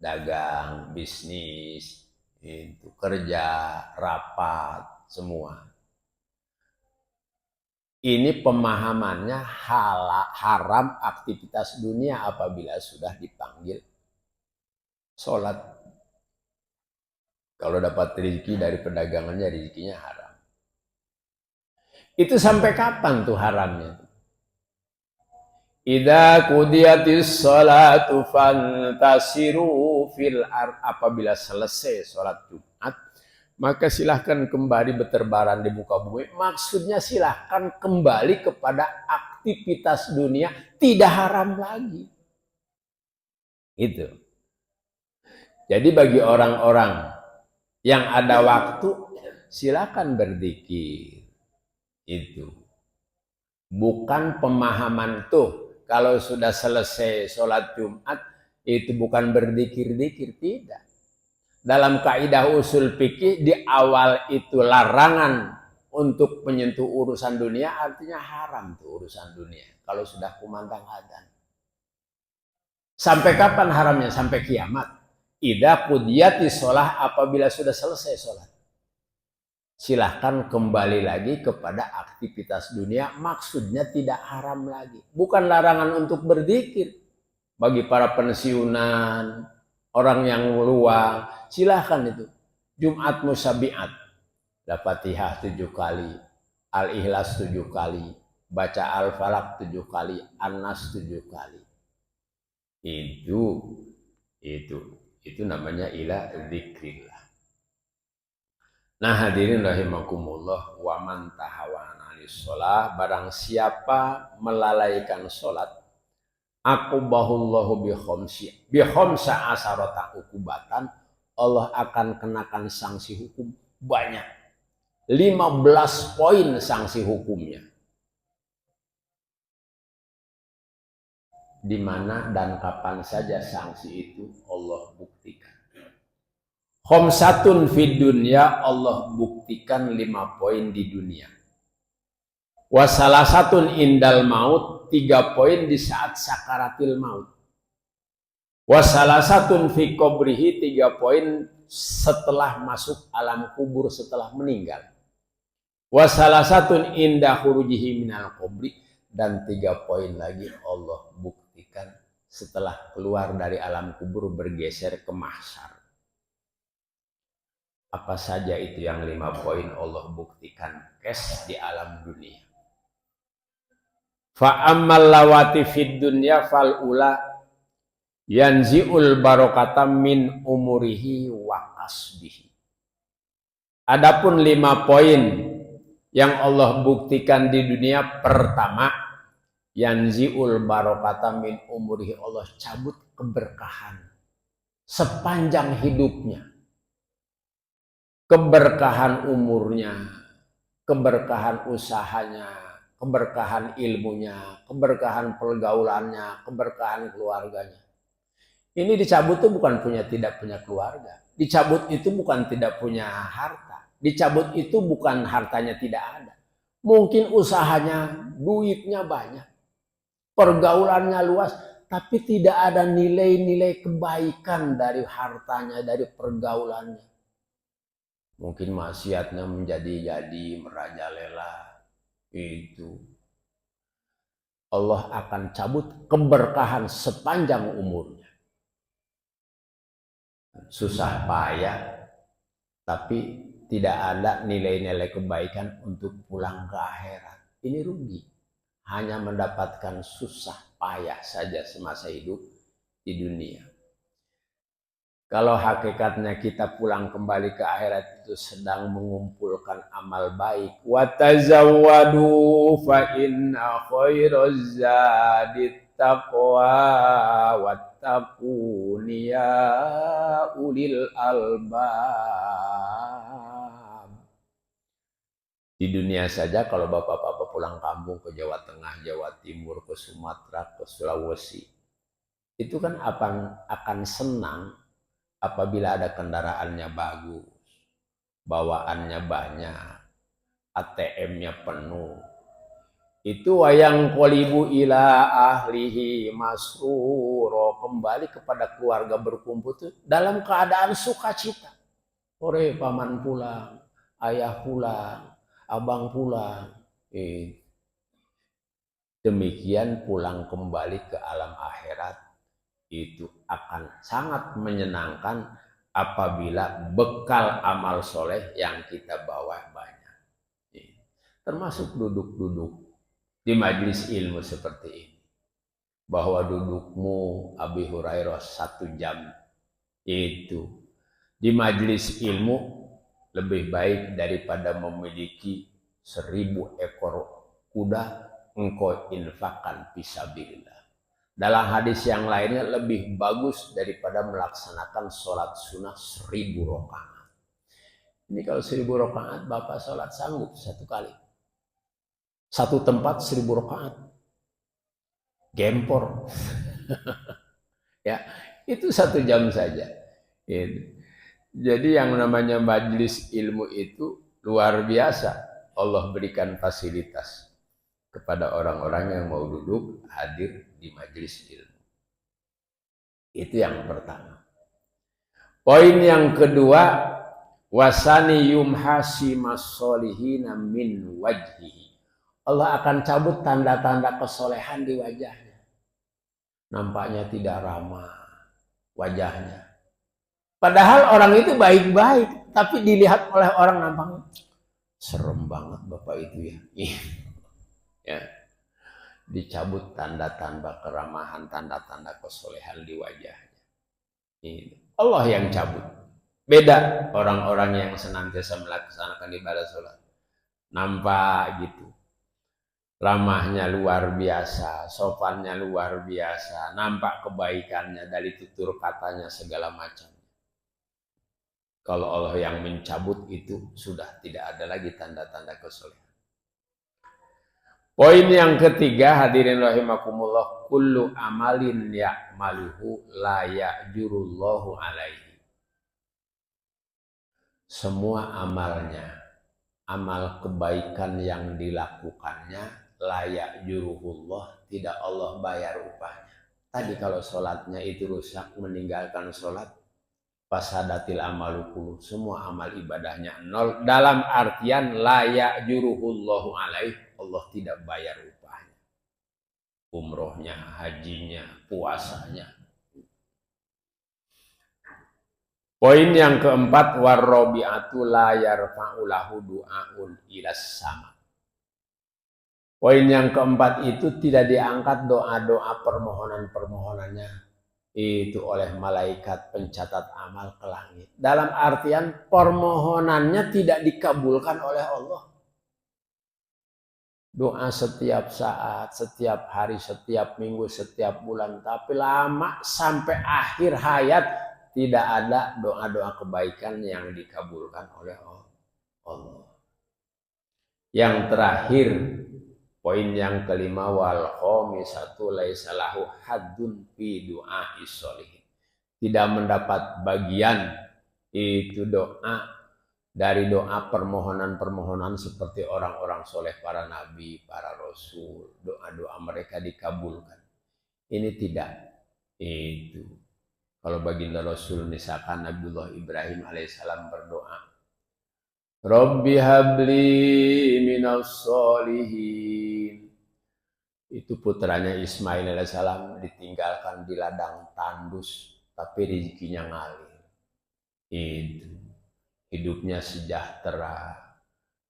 Dagang, bisnis, itu kerja, rapat, semua. Ini pemahamannya haram aktivitas dunia apabila sudah dipanggil sholat. Kalau dapat rezeki dari perdagangannya, rezekinya haram. Itu sampai kapan tuh haramnya? Idza qudiyatis sholatu fantasiru fil ard. Apabila selesai sholat Jumat, maka silahkan kembali berterbaran di muka bumi. Maksudnya silahkan kembali kepada aktivitas dunia, tidak haram lagi. Itu. Jadi bagi orang-orang yang ada waktu, silakan berzikir. Itu bukan pemahaman tuh kalau sudah selesai sholat Jumat itu bukan berzikir-zikir, tidak. Dalam kaidah usul fikih di awal itu larangan untuk menyentuh urusan dunia, artinya haram tuh urusan dunia kalau sudah kumandang adzan. Sampai kapan haramnya? Sampai kiamat. Idza qudiyatis shalah, apabila sudah selesai sholat, silahkan kembali lagi kepada aktivitas dunia. Maksudnya tidak haram lagi. Bukan larangan untuk berzikir. Bagi para pensiunan, orang yang luang, silahkan itu. Jumat musabiat, Al-Fatihah 7 kali, Al-Ikhlas 7 kali, baca Al-Falaq 7 kali, An-Nas 7 kali. Itu namanya ila dzikrillah. Nah hadirin rahimakumullah, wa man tahawana anis sholah, barang siapa melalaikan sholat, aqobahullahu bi khamsa asarata ukubatan, Allah akan kenakan sanksi hukum banyak. 15 poin sanksi hukumnya. Di mana dan kapan saja sanksi itu Allah buktikan. Khamsatun fid dunya, Allah buktikan 5 poin di dunia. Wasalasatun indal maut, 3 poin di saat sakaratil maut. Wasalasatun fi qabrihi, 3 poin setelah masuk alam kubur, setelah meninggal. Wasalasatun indah khurujihi minal qabri, dan 3 poin lagi Allah buktikan setelah keluar dari alam kubur, bergeser ke mahsyar. Apa saja itu yang 5 poin Allah buktikan di alam dunia. Fa ammal lawati fid dunya fal ula yanzi'ul barokata min umurihi wa kasbihi. Adapun 5 poin yang Allah buktikan di dunia, pertama, yanziul barokata min umurihi, Allah cabut keberkahan sepanjang hidupnya, keberkahan umurnya, keberkahan usahanya, keberkahan ilmunya, keberkahan pergaulannya, keberkahan keluarganya. Ini dicabut itu bukan tidak punya keluarga, dicabut itu bukan tidak punya harta, dicabut itu bukan hartanya tidak ada. Mungkin usahanya, duitnya banyak, pergaulannya luas, tapi tidak ada nilai-nilai kebaikan dari hartanya, dari pergaulannya. Mungkin maksiatnya menjadi-jadi, merajalela. Itu Allah akan cabut keberkahan sepanjang umurnya. Susah payah, tapi tidak ada nilai-nilai kebaikan untuk pulang ke akhirat. Ini rugi. Hanya mendapatkan susah payah saja semasa hidup di dunia. Kalau hakikatnya kita pulang kembali ke akhirat itu sedang mengumpulkan amal baik. Wa tazawwadu fa inna khairaz zadit taqwa wattaqun ya ulil albab. Di dunia saja kalau bapak-bapak pulang kampung ke Jawa Tengah, Jawa Timur, ke Sumatera, ke Sulawesi, itu kan akan senang apabila ada kendaraannya bagus, bawaannya banyak, ATM-nya penuh. Itu wayang qolibu ila ahlihi masruro, kembali kepada keluarga berkumpul itu dalam keadaan sukacita. Ore paman pulang, ayah pulang, abang pulang. Demikian pulang kembali ke alam akhirat itu akan sangat menyenangkan apabila bekal amal soleh yang kita bawa banyak. Termasuk duduk-duduk di majelis ilmu seperti ini. Bahwa dudukmu Abi Hurairah 1 jam itu di majelis ilmu lebih baik daripada memiliki 1000 ekor kuda engkau infakkan fisabilillah. Dalam hadis yang lainnya lebih bagus daripada melaksanakan sholat sunnah 1000 rakaat. Ini kalau 1000 rakaat Bapak sholat sanggup satu kali. Satu tempat 1000 rakaat. Gempor. Ya, itu 1 jam saja. Jadi yang namanya majelis ilmu itu luar biasa. Allah berikan fasilitas kepada orang-orang yang mau duduk hadir di majelis ilmu. Itu yang pertama. Poin yang kedua, wasani yumhasi masolihina min wajhihi. Allah akan cabut tanda-tanda kesolehan di wajahnya. Nampaknya tidak ramah wajahnya. Padahal orang itu baik-baik, tapi dilihat oleh orang nampaknya serem banget bapak itu ya. Ya, dicabut tanda-tanda keramahan, tanda-tanda kesolehan di wajahnya. Ini Allah yang cabut. Beda orang-orang yang senantiasa melaksanakan ibadah sholat. Nampak gitu. Ramahnya luar biasa, sopannya luar biasa, nampak kebaikannya dari tutur katanya segala macam. Kalau Allah yang mencabut itu sudah tidak ada lagi tanda-tanda kesolehan. Poin yang ketiga, hadirin rahimakumullah, kullu amalin ya'maluhu la ya'jurullahu alaihi. Semua amalnya, amal kebaikan yang dilakukannya, la ya'juruhullah, tidak Allah bayar upahnya. Tadi kalau sholatnya itu rusak, meninggalkan sholat, fasadatil amaluku, semua amal ibadahnya nol. Dalam artian la ya'juruhullahu alaihi, Allah tidak bayar upahnya. Umrohnya, hajinya, puasanya. Poin yang keempat, warrobi'atu la yarfa'u lahu du'aun ilas sama. Poin yang keempat itu tidak diangkat doa-doa permohonan-permohonannya itu oleh malaikat pencatat amal ke langit. Dalam artian permohonannya tidak dikabulkan oleh Allah. doa setiap saat, setiap hari, setiap minggu, setiap bulan, tapi lama sampai akhir hayat tidak ada doa-doa kebaikan yang dikabulkan oleh Allah. Yang terakhir, poin yang kelima, wal khamisatu laisa lahu haddun fi du'ai sholihin. Tidak mendapat bagian itu doa dari doa permohonan-permohonan seperti orang-orang soleh, para nabi, para rasul, doa-doa mereka dikabulkan. Ini tidak. Itu kalau baginda Rasul misalkan Nabiullah Ibrahim alaihissalam berdoa, Rabbi habli minas solihin. Itu putranya Ismail alaihissalam ditinggalkan di ladang tandus, tapi rezekinya ngalir. Itu hidupnya sejahtera,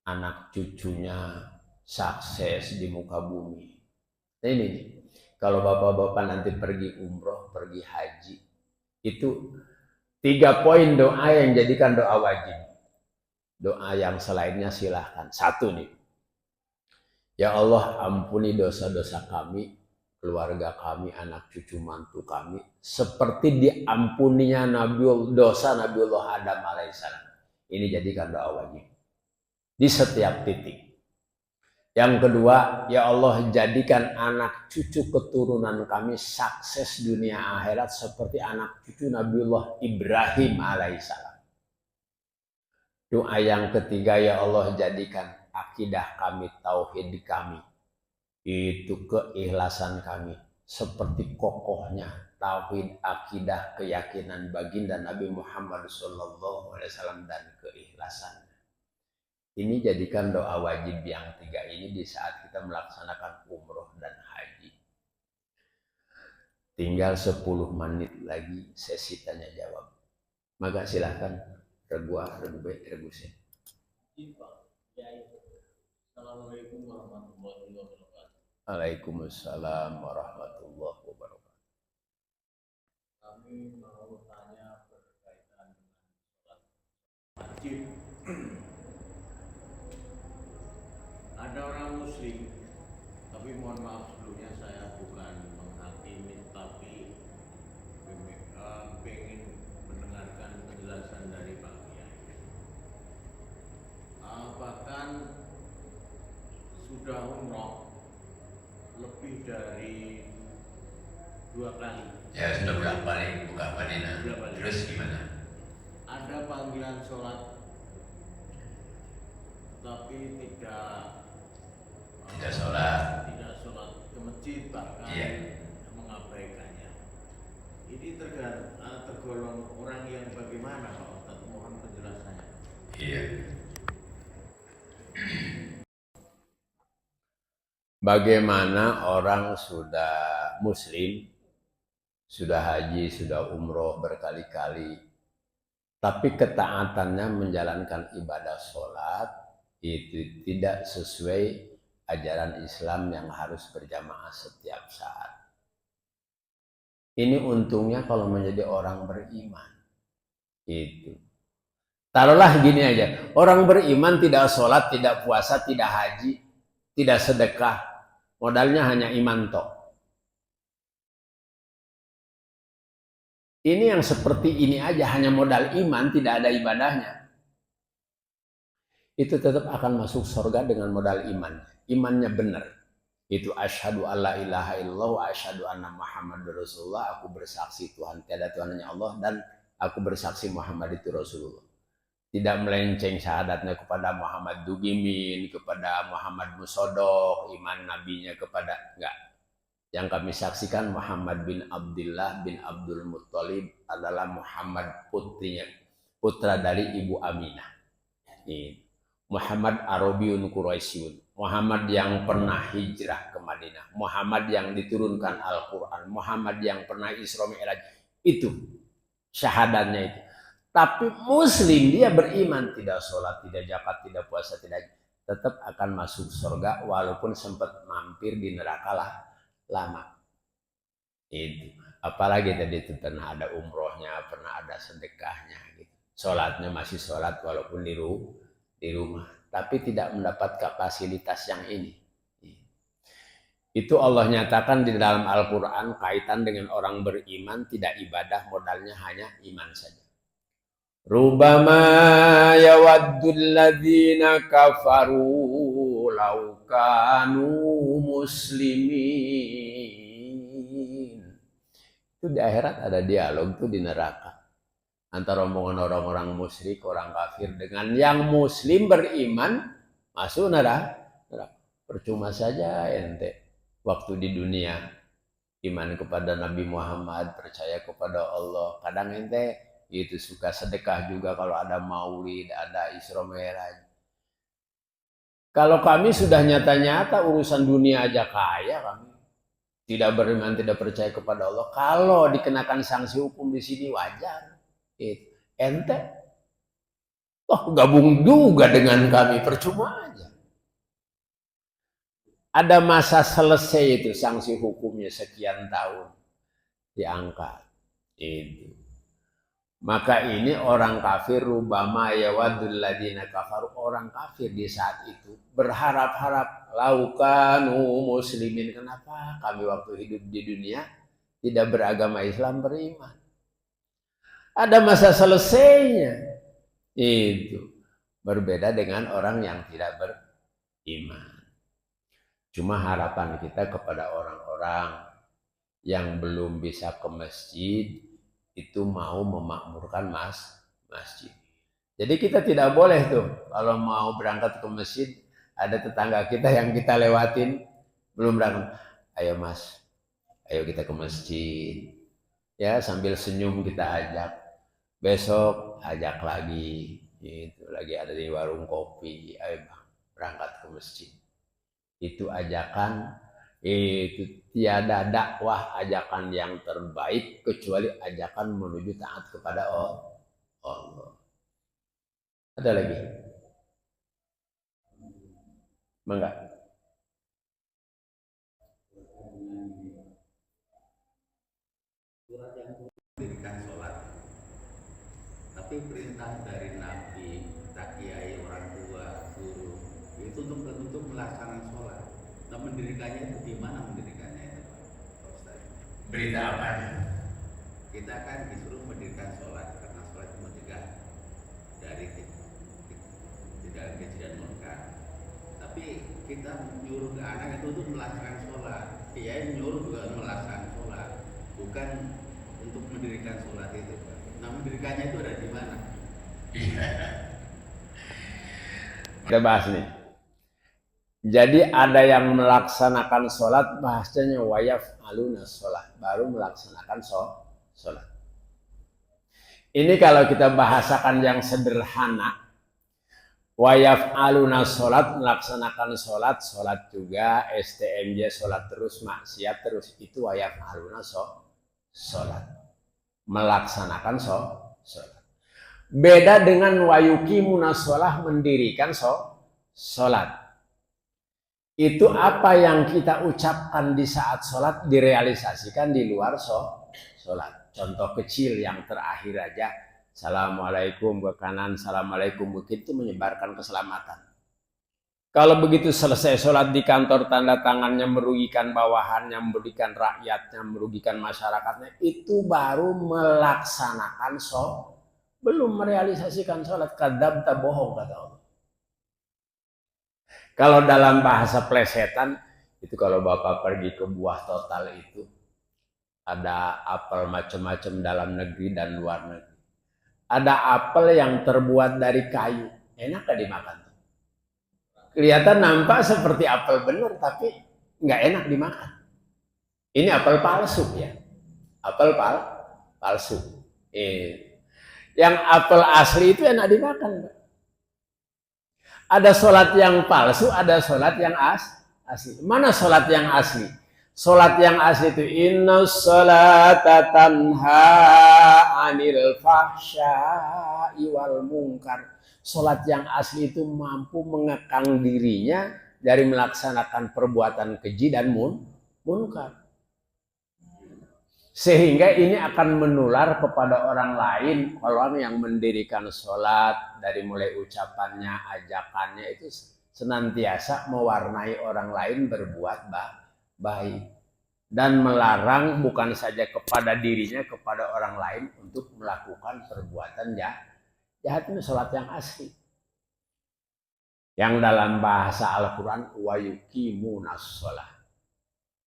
anak cucunya sukses di muka bumi. Nah ini, kalau bapak-bapak nanti pergi umroh, pergi haji, itu 3 poin doa yang jadikan doa wajib. Doa yang selainnya silahkan. 1 nih, ya Allah ampuni dosa-dosa kami, keluarga kami, anak cucu mantu kami, seperti diampuninya dosa Nabiullah Adam alaihissalam. Ini jadikan doa wajib di setiap titik. Yang kedua, ya Allah jadikan anak cucu keturunan kami sukses dunia akhirat seperti anak cucu Nabiullah Ibrahim alaihissalam. Doa yang ketiga, ya Allah jadikan akidah kami, tauhid kami, itu keikhlasan kami seperti kokohnya tauhid, akidah, keyakinan baginda Nabi Muhammad SAW dan keikhlasan. Ini jadikan doa wajib yang 3 ini di saat kita melaksanakan umroh dan haji. Tinggal 10 menit lagi sesi tanya jawab. Maka silakan Regua, Regusen. Assalamualaikum warahmatullahi wabarakatuh. Waalaikumsalam warahmatullahi wabarakatuh. Kami mau tanya berkaitan dengan sholat wajib. Ada orang muslim, tapi mohon maaf sebelumnya saya bukan menghakimi, tapi pengen mendengarkan penjelasan dari Pak Kiai. Bahkan sudah umroh lebih dari 2 kali. Ya sudah berapa nih buka panina? Terus gimana? Ada panggilan sholat, tapi tidak sholat. Tidak sholat ke masjid, bahkan mengabaikannya. Ini tergolong orang yang bagaimana Pak Ustadz? Mohon penjelasannya. Iya. Bagaimana orang sudah muslim, sudah haji, sudah umroh berkali-kali, tapi ketaatannya menjalankan ibadah sholat itu tidak sesuai ajaran Islam yang harus berjamaah setiap saat. Ini untungnya kalau menjadi orang beriman. Itu. Taruhlah gini aja, orang beriman tidak sholat, tidak puasa, tidak haji, tidak sedekah, modalnya hanya iman tok. Ini yang seperti ini aja, hanya modal iman, tidak ada ibadahnya. Itu tetap akan masuk surga dengan modal iman. Imannya benar. Itu asyhadu alla ilaha illallah wa asyhadu anna Muhammadur Rasulullah. Aku bersaksi Tuhan tiada Tuhan hanya Allah dan aku bersaksi Muhammad itu Rasulullah. Tidak melenceng syahadatnya kepada Muhammad Dugimin, kepada Muhammad Musodok, iman nabinya kepada enggak. Yang kami saksikan Muhammad bin Abdullah bin Abdul Muttalib adalah Muhammad putra dari Ibu Aminah. Ini Muhammad Arabiun Quraisyun, Muhammad yang pernah hijrah ke Madinah, Muhammad yang diturunkan Al-Quran, Muhammad yang pernah Isra Mi'raj. Itu syahadatnya itu. Tapi muslim dia beriman, tidak sholat, tidak zakat, tidak puasa, tidak, tetap akan masuk surga walaupun sempat mampir di neraka lama. Itu. Apalagi tadi itu pernah ada umrohnya, pernah ada sedekahnya gitu. Sholatnya masih sholat walaupun di rumah, tapi tidak mendapat fasilitas yang ini. Itu Allah nyatakan di dalam Al-Quran kaitan dengan orang beriman tidak ibadah, modalnya hanya iman saja. Rubama yawaddul ladzina kafaru law kanu muslimin. Itu di akhirat ada dialog tuh di neraka antara omongan orang-orang musyrik, orang kafir dengan yang muslim beriman masuk neraka. Percuma saja ente waktu di dunia iman kepada Nabi Muhammad, percaya kepada Allah. Kadang ente itu suka sedekah juga kalau ada maulid, ada Isra Mi'raj. Kalau kami sudah nyata-nyata urusan dunia aja kaya kami. Tidak beriman, tidak percaya kepada Allah. Kalau dikenakan sanksi hukum di sini wajar. Ente gabung juga dengan kami, percuma aja. Ada masa selesai itu sanksi hukumnya sekian tahun diangkat. Itu. Maka ini orang kafir rubama yawadul ladina kafaru, orang kafir di saat itu berharap-harap laukanu muslimin. Kenapa kami waktu hidup di dunia tidak beragama Islam, beriman? Ada masa selesainya. Itu berbeda dengan orang yang tidak beriman. Cuma harapan kita kepada orang-orang yang belum bisa ke masjid itu mau memakmurkan masjid. Jadi kita tidak boleh tuh kalau mau berangkat ke masjid, ada tetangga kita yang kita lewatin belum berangkat, ayo mas, ayo kita ke masjid. Ya sambil senyum kita ajak. Besok ajak lagi, itu lagi ada di warung kopi, ayo bang, berangkat ke masjid. Itu ajakan, itu tiada dakwah ajakan yang terbaik kecuali ajakan menuju taat kepada Allah. Ada lagi? Enggak? Surat yang mendirikan sholat, tapi perintah dari Nabi, kiai, orang tua, guru itu untuk melaksanakan sholat. Nah, mendirikannya itu di mana mendirikannya itu, Pak Ustaz? Berita apa? Kita kan disuruh mendirikan sholat karena sholat itu mencegah dari tidak keji dan munkar. Tapi kita menyuruh ke anak itu untuk melaksanakan sholat. Kiai menyuruh juga melaksanakan sholat, bukan untuk mendirikan sholat itu, Pak. Nah, mendirikannya itu ada di mana? Kita bahas nih. Jadi ada yang melaksanakan sholat, bahasanya wayaf aluna sholat, baru melaksanakan sholat. Ini kalau kita bahasakan yang sederhana, wayaf aluna sholat, melaksanakan sholat juga, STMJ sholat terus, maksiat terus, itu wayaf aluna sholat, melaksanakan sholat. Beda dengan wayuki munasolah, mendirikan sholat. Itu apa yang kita ucapkan di saat sholat direalisasikan di luar sholat. Contoh kecil yang terakhir aja, Assalamualaikum ke kanan, Assalamualaikum ke kiri, itu menyebarkan keselamatan. Kalau begitu selesai sholat di kantor, tanda tangannya merugikan bawahannya, merugikan rakyatnya, merugikan masyarakatnya, itu baru melaksanakan sholat. Belum merealisasikan sholat, kadzab, tak bohong kata Allah. Kalau dalam bahasa plesetan, itu kalau Bapak pergi ke buah total itu, ada apel macam-macam dalam negeri dan luar negeri. Ada apel yang terbuat dari kayu, enak gak dimakan? Kelihatan nampak seperti apel benar, tapi nggak enak dimakan. Ini apel palsu ya, apel palsu. Yang apel asli itu enak dimakan. Ada sholat yang palsu, ada sholat yang asli. Mana sholat yang asli? Sholat yang asli itu inna sholata tanha anil fahsya'i wal munkar. Sholat yang asli itu mampu mengekang dirinya dari melaksanakan perbuatan keji dan munkar. Sehingga ini akan menular kepada orang lain. Orang yang mendirikan sholat, dari mulai ucapannya, ajakannya itu senantiasa mewarnai orang lain berbuat baik. Dan melarang bukan saja kepada dirinya, kepada orang lain untuk melakukan perbuatan jahat. Itu sholat yang asli. Yang dalam bahasa Al-Quran, wa yuqimunas sholat.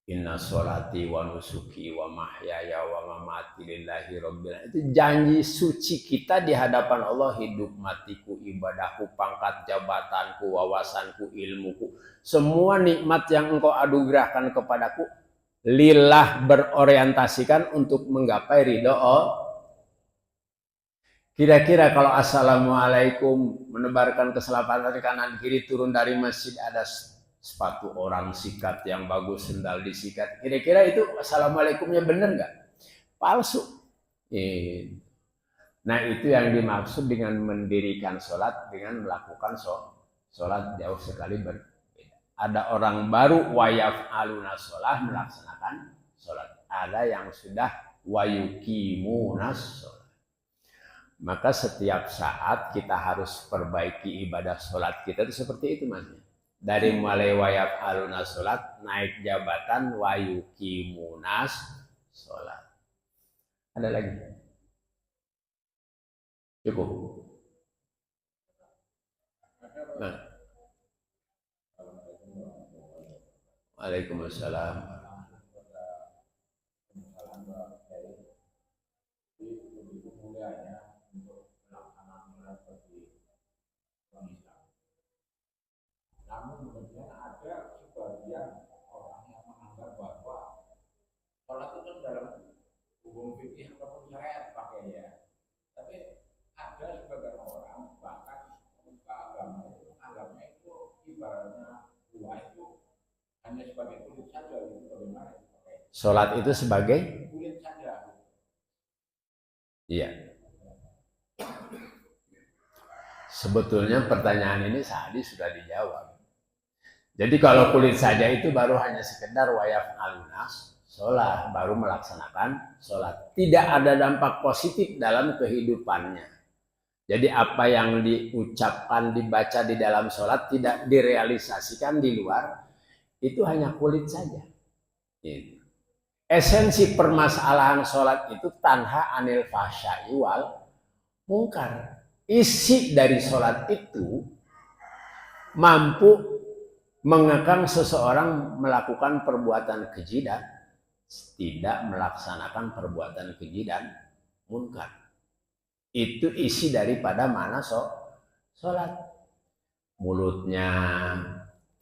Inna sholati wa nusuki wa mahyaya wa mamati lillahi rabbil alamin. Itu janji suci kita di hadapan Allah, hidup matiku, ibadahku, pangkat jabatanku, wawasanku, ilmuku, semua nikmat yang engkau anugerahkan kepadaku lillah, berorientasikan untuk menggapai ridho Allah. Kira-kira kalau assalamualaikum menebarkan keselamatan kanan kiri, turun dari masjid ada sepatu orang sikat yang bagus, sendal disikat, kira-kira itu assalamualaikumnya bener nggak? Palsu. Nah itu yang dimaksud dengan mendirikan sholat, dengan melakukan sholat jauh sekali berbeda. Ada orang baru wayaf aluna sholat, melaksanakan sholat. Ada yang sudah wayukimunas sholat. Maka setiap saat kita harus perbaiki ibadah sholat kita itu seperti itu mas. Dari mulai wayaf aluna sholat, naik jabatan wayukimunas sholat. Ada lagi? Cukup. Nah. Waalaikumsalam. Namun kemudian ada sebagian orang yang menganggap bahwa sholat itu dalam hukum fikih ataupun syariat pakai ya. Tapi ada sebagian orang bahkan pemuka agama itu anggapnya itu ibaratnya buah itu hanya sebagai kulit saja gitu, bagaimana itu pakai? Sholat itu sebagai Kulit saja. Iya. Sebetulnya pertanyaan ini tadi sudah dijawab. Jadi kalau kulit saja itu baru hanya sekedar wayaf alunas, sholat, baru melaksanakan sholat. Tidak ada dampak positif dalam kehidupannya. Jadi apa yang diucapkan, dibaca di dalam sholat tidak direalisasikan di luar, itu hanya kulit saja. Gitu. Esensi permasalahan sholat itu tanha anil fahsya'i wal munkar. Isi dari sholat itu mampu mengekang seseorang melakukan perbuatan keji dan tidak melaksanakan perbuatan keji dan munkar. Itu isi daripada mana sholat. Mulutnya,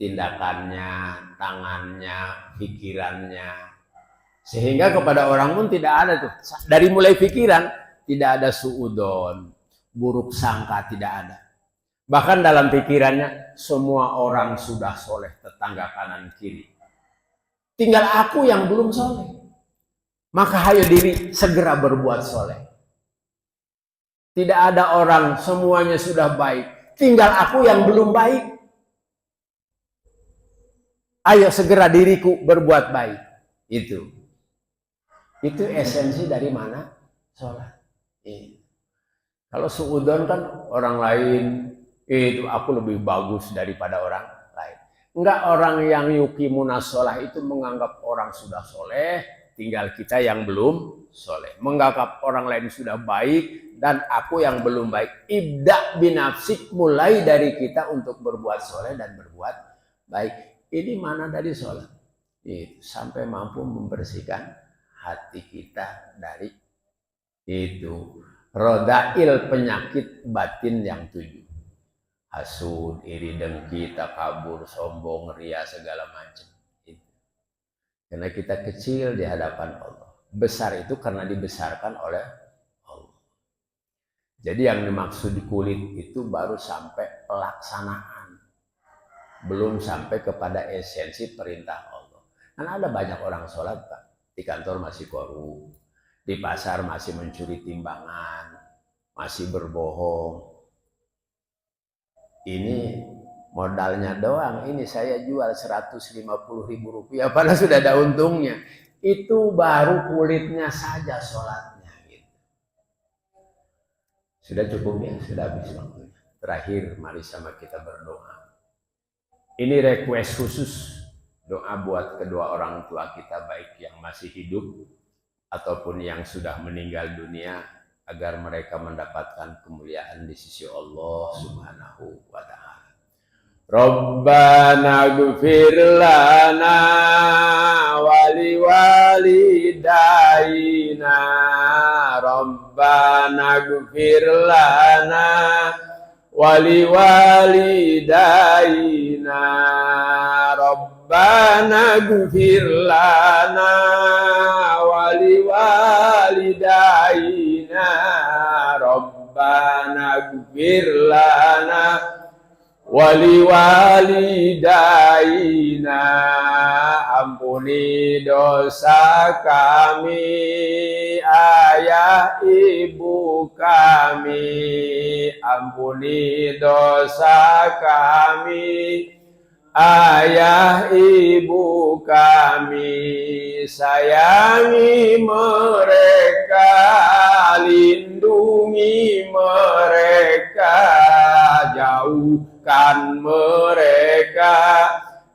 tindakannya, tangannya, pikirannya. Sehingga kepada orang pun tidak ada tuh. Dari mulai pikiran tidak ada suudon, buruk sangka tidak ada. Bahkan dalam pikirannya semua orang sudah soleh, tetangga kanan kiri. Tinggal aku yang belum soleh. Maka hayo diri segera berbuat soleh. Tidak ada orang semuanya sudah baik. Tinggal aku yang belum baik. Ayo segera diriku berbuat baik. Itu esensi dari mana? Sholat. Kalau suudon kan orang lain, itu aku lebih bagus daripada orang lain. Enggak, orang yang yuqimunas sholah itu menganggap orang sudah soleh, tinggal kita yang belum soleh. Menganggap orang lain sudah baik dan aku yang belum baik. Ibda binafsik, mulai dari kita untuk berbuat soleh dan berbuat baik. Ini mana dari sholat? Sampai mampu membersihkan hati kita dari itu. Rodail penyakit batin yang 7. Hasud, iri, dengki, takabur, sombong, ria, segala macam. Karena kita kecil di hadapan Allah. Besar itu karena dibesarkan oleh Allah. Jadi yang dimaksud di kulit itu baru sampai pelaksanaan. Belum sampai kepada esensi perintah Allah. Karena ada banyak orang sholat, Pak. Di kantor masih korup. Di pasar masih mencuri timbangan. Masih berbohong. Ini modalnya doang, ini saya jual 150.000 rupiah, padahal sudah ada untungnya. Itu baru kulitnya saja sholatnya. Gitu. Sudah cukup ya, sudah habis waktunya. Terakhir, mari sama kita berdoa. Ini request khusus Doa buat kedua orang tua kita baik yang masih hidup ataupun yang sudah meninggal dunia agar mereka mendapatkan kemuliaan di sisi Allah Subhanahu wa taala. Rabbana ighfir lana wa liwalidayna Rabbana ighfir lana wa liwalidayna Rabbana ighfir lana wa liwalidayna Rabbana ighfir lana waliwalidayna ampuni dosa kami ayah ibu kami ampuni dosa kami ayah ibu kami sayangi mereka lindungi mereka jauhkan mereka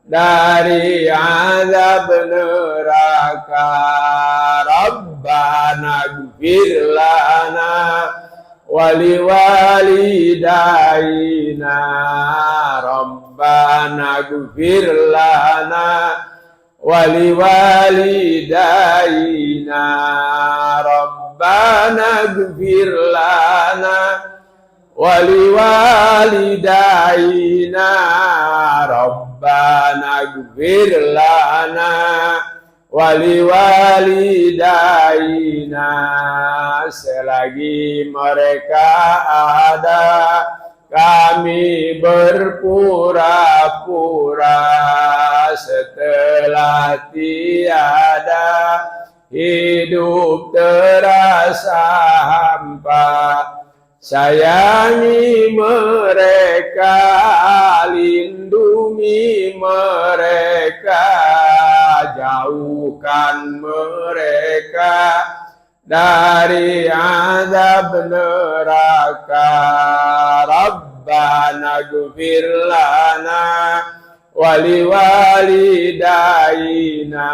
dari azab neraka Rabbana ighfir lana wa liwalidayna Rabbana ighfir lana wa liwalidayna Rabbana ighfir lana waliwalidayna Rabbana ighfir lana waliwalidayna selagi mereka ada kami berpura-pura setelah tiada hidup terasa hampa sayangi mereka, lindungi mereka, jauhkan mereka dari azab neraka. Rabbana ighfir lana wa liwalidayna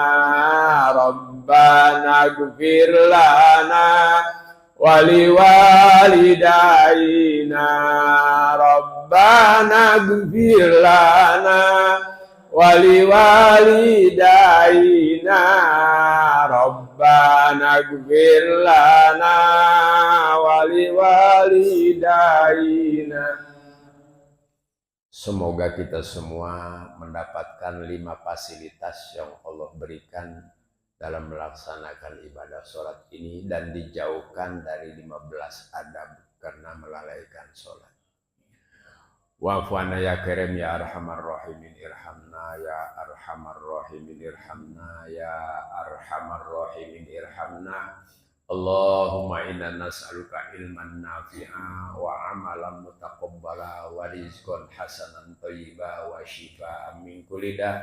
Rabbana ighfir lana waliwalidayna Rabbana ighfir lana waliwalidayna Rabbana ighfir lana waliwalidayna. Semoga kita semua mendapatkan 5 fasilitas yang Allah berikan dalam melaksanakan ibadah sholat ini dan dijauhkan dari 15 adab karena melalaikan sholat. Wa'afwana ya karim ya arhamar rahimin irhamna ya arhamar rahimin irhamna ya arhamar rahimin irhamna. Allahumma inna nas'aluka ilman nafi'a wa amalan mutaqabbala wa rizqan hasanan thayyiba wa shifaan min kulli da'.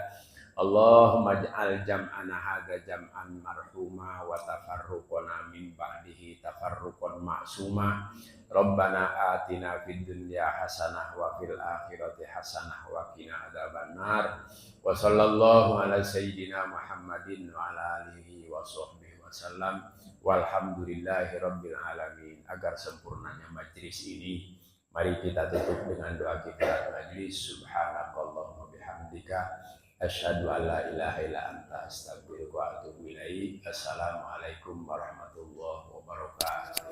Allahumma ij'al jam'ana hadza jam'an marhuma wa tafarruqana min ba'dihi tafarruqan ma'suma. Rabbana atina fid dunya hasanah wa fil akhirati hasanah wa qina adzabannar. Wa sallallahu ala sayyidina Muhammadin wa ala alihi wa sahbihi wasallam. Walhamdulillahi rabbil alamin. Agar sempurnanya majlis ini, mari kita tutup dengan doa kifaratul majlis. Subhanakallahumma bihamdika asyhadu an la ilaha illa anta astaghfiruka wa atubu ilaik. Assalamualaikum warahmatullahi wabarakatuh.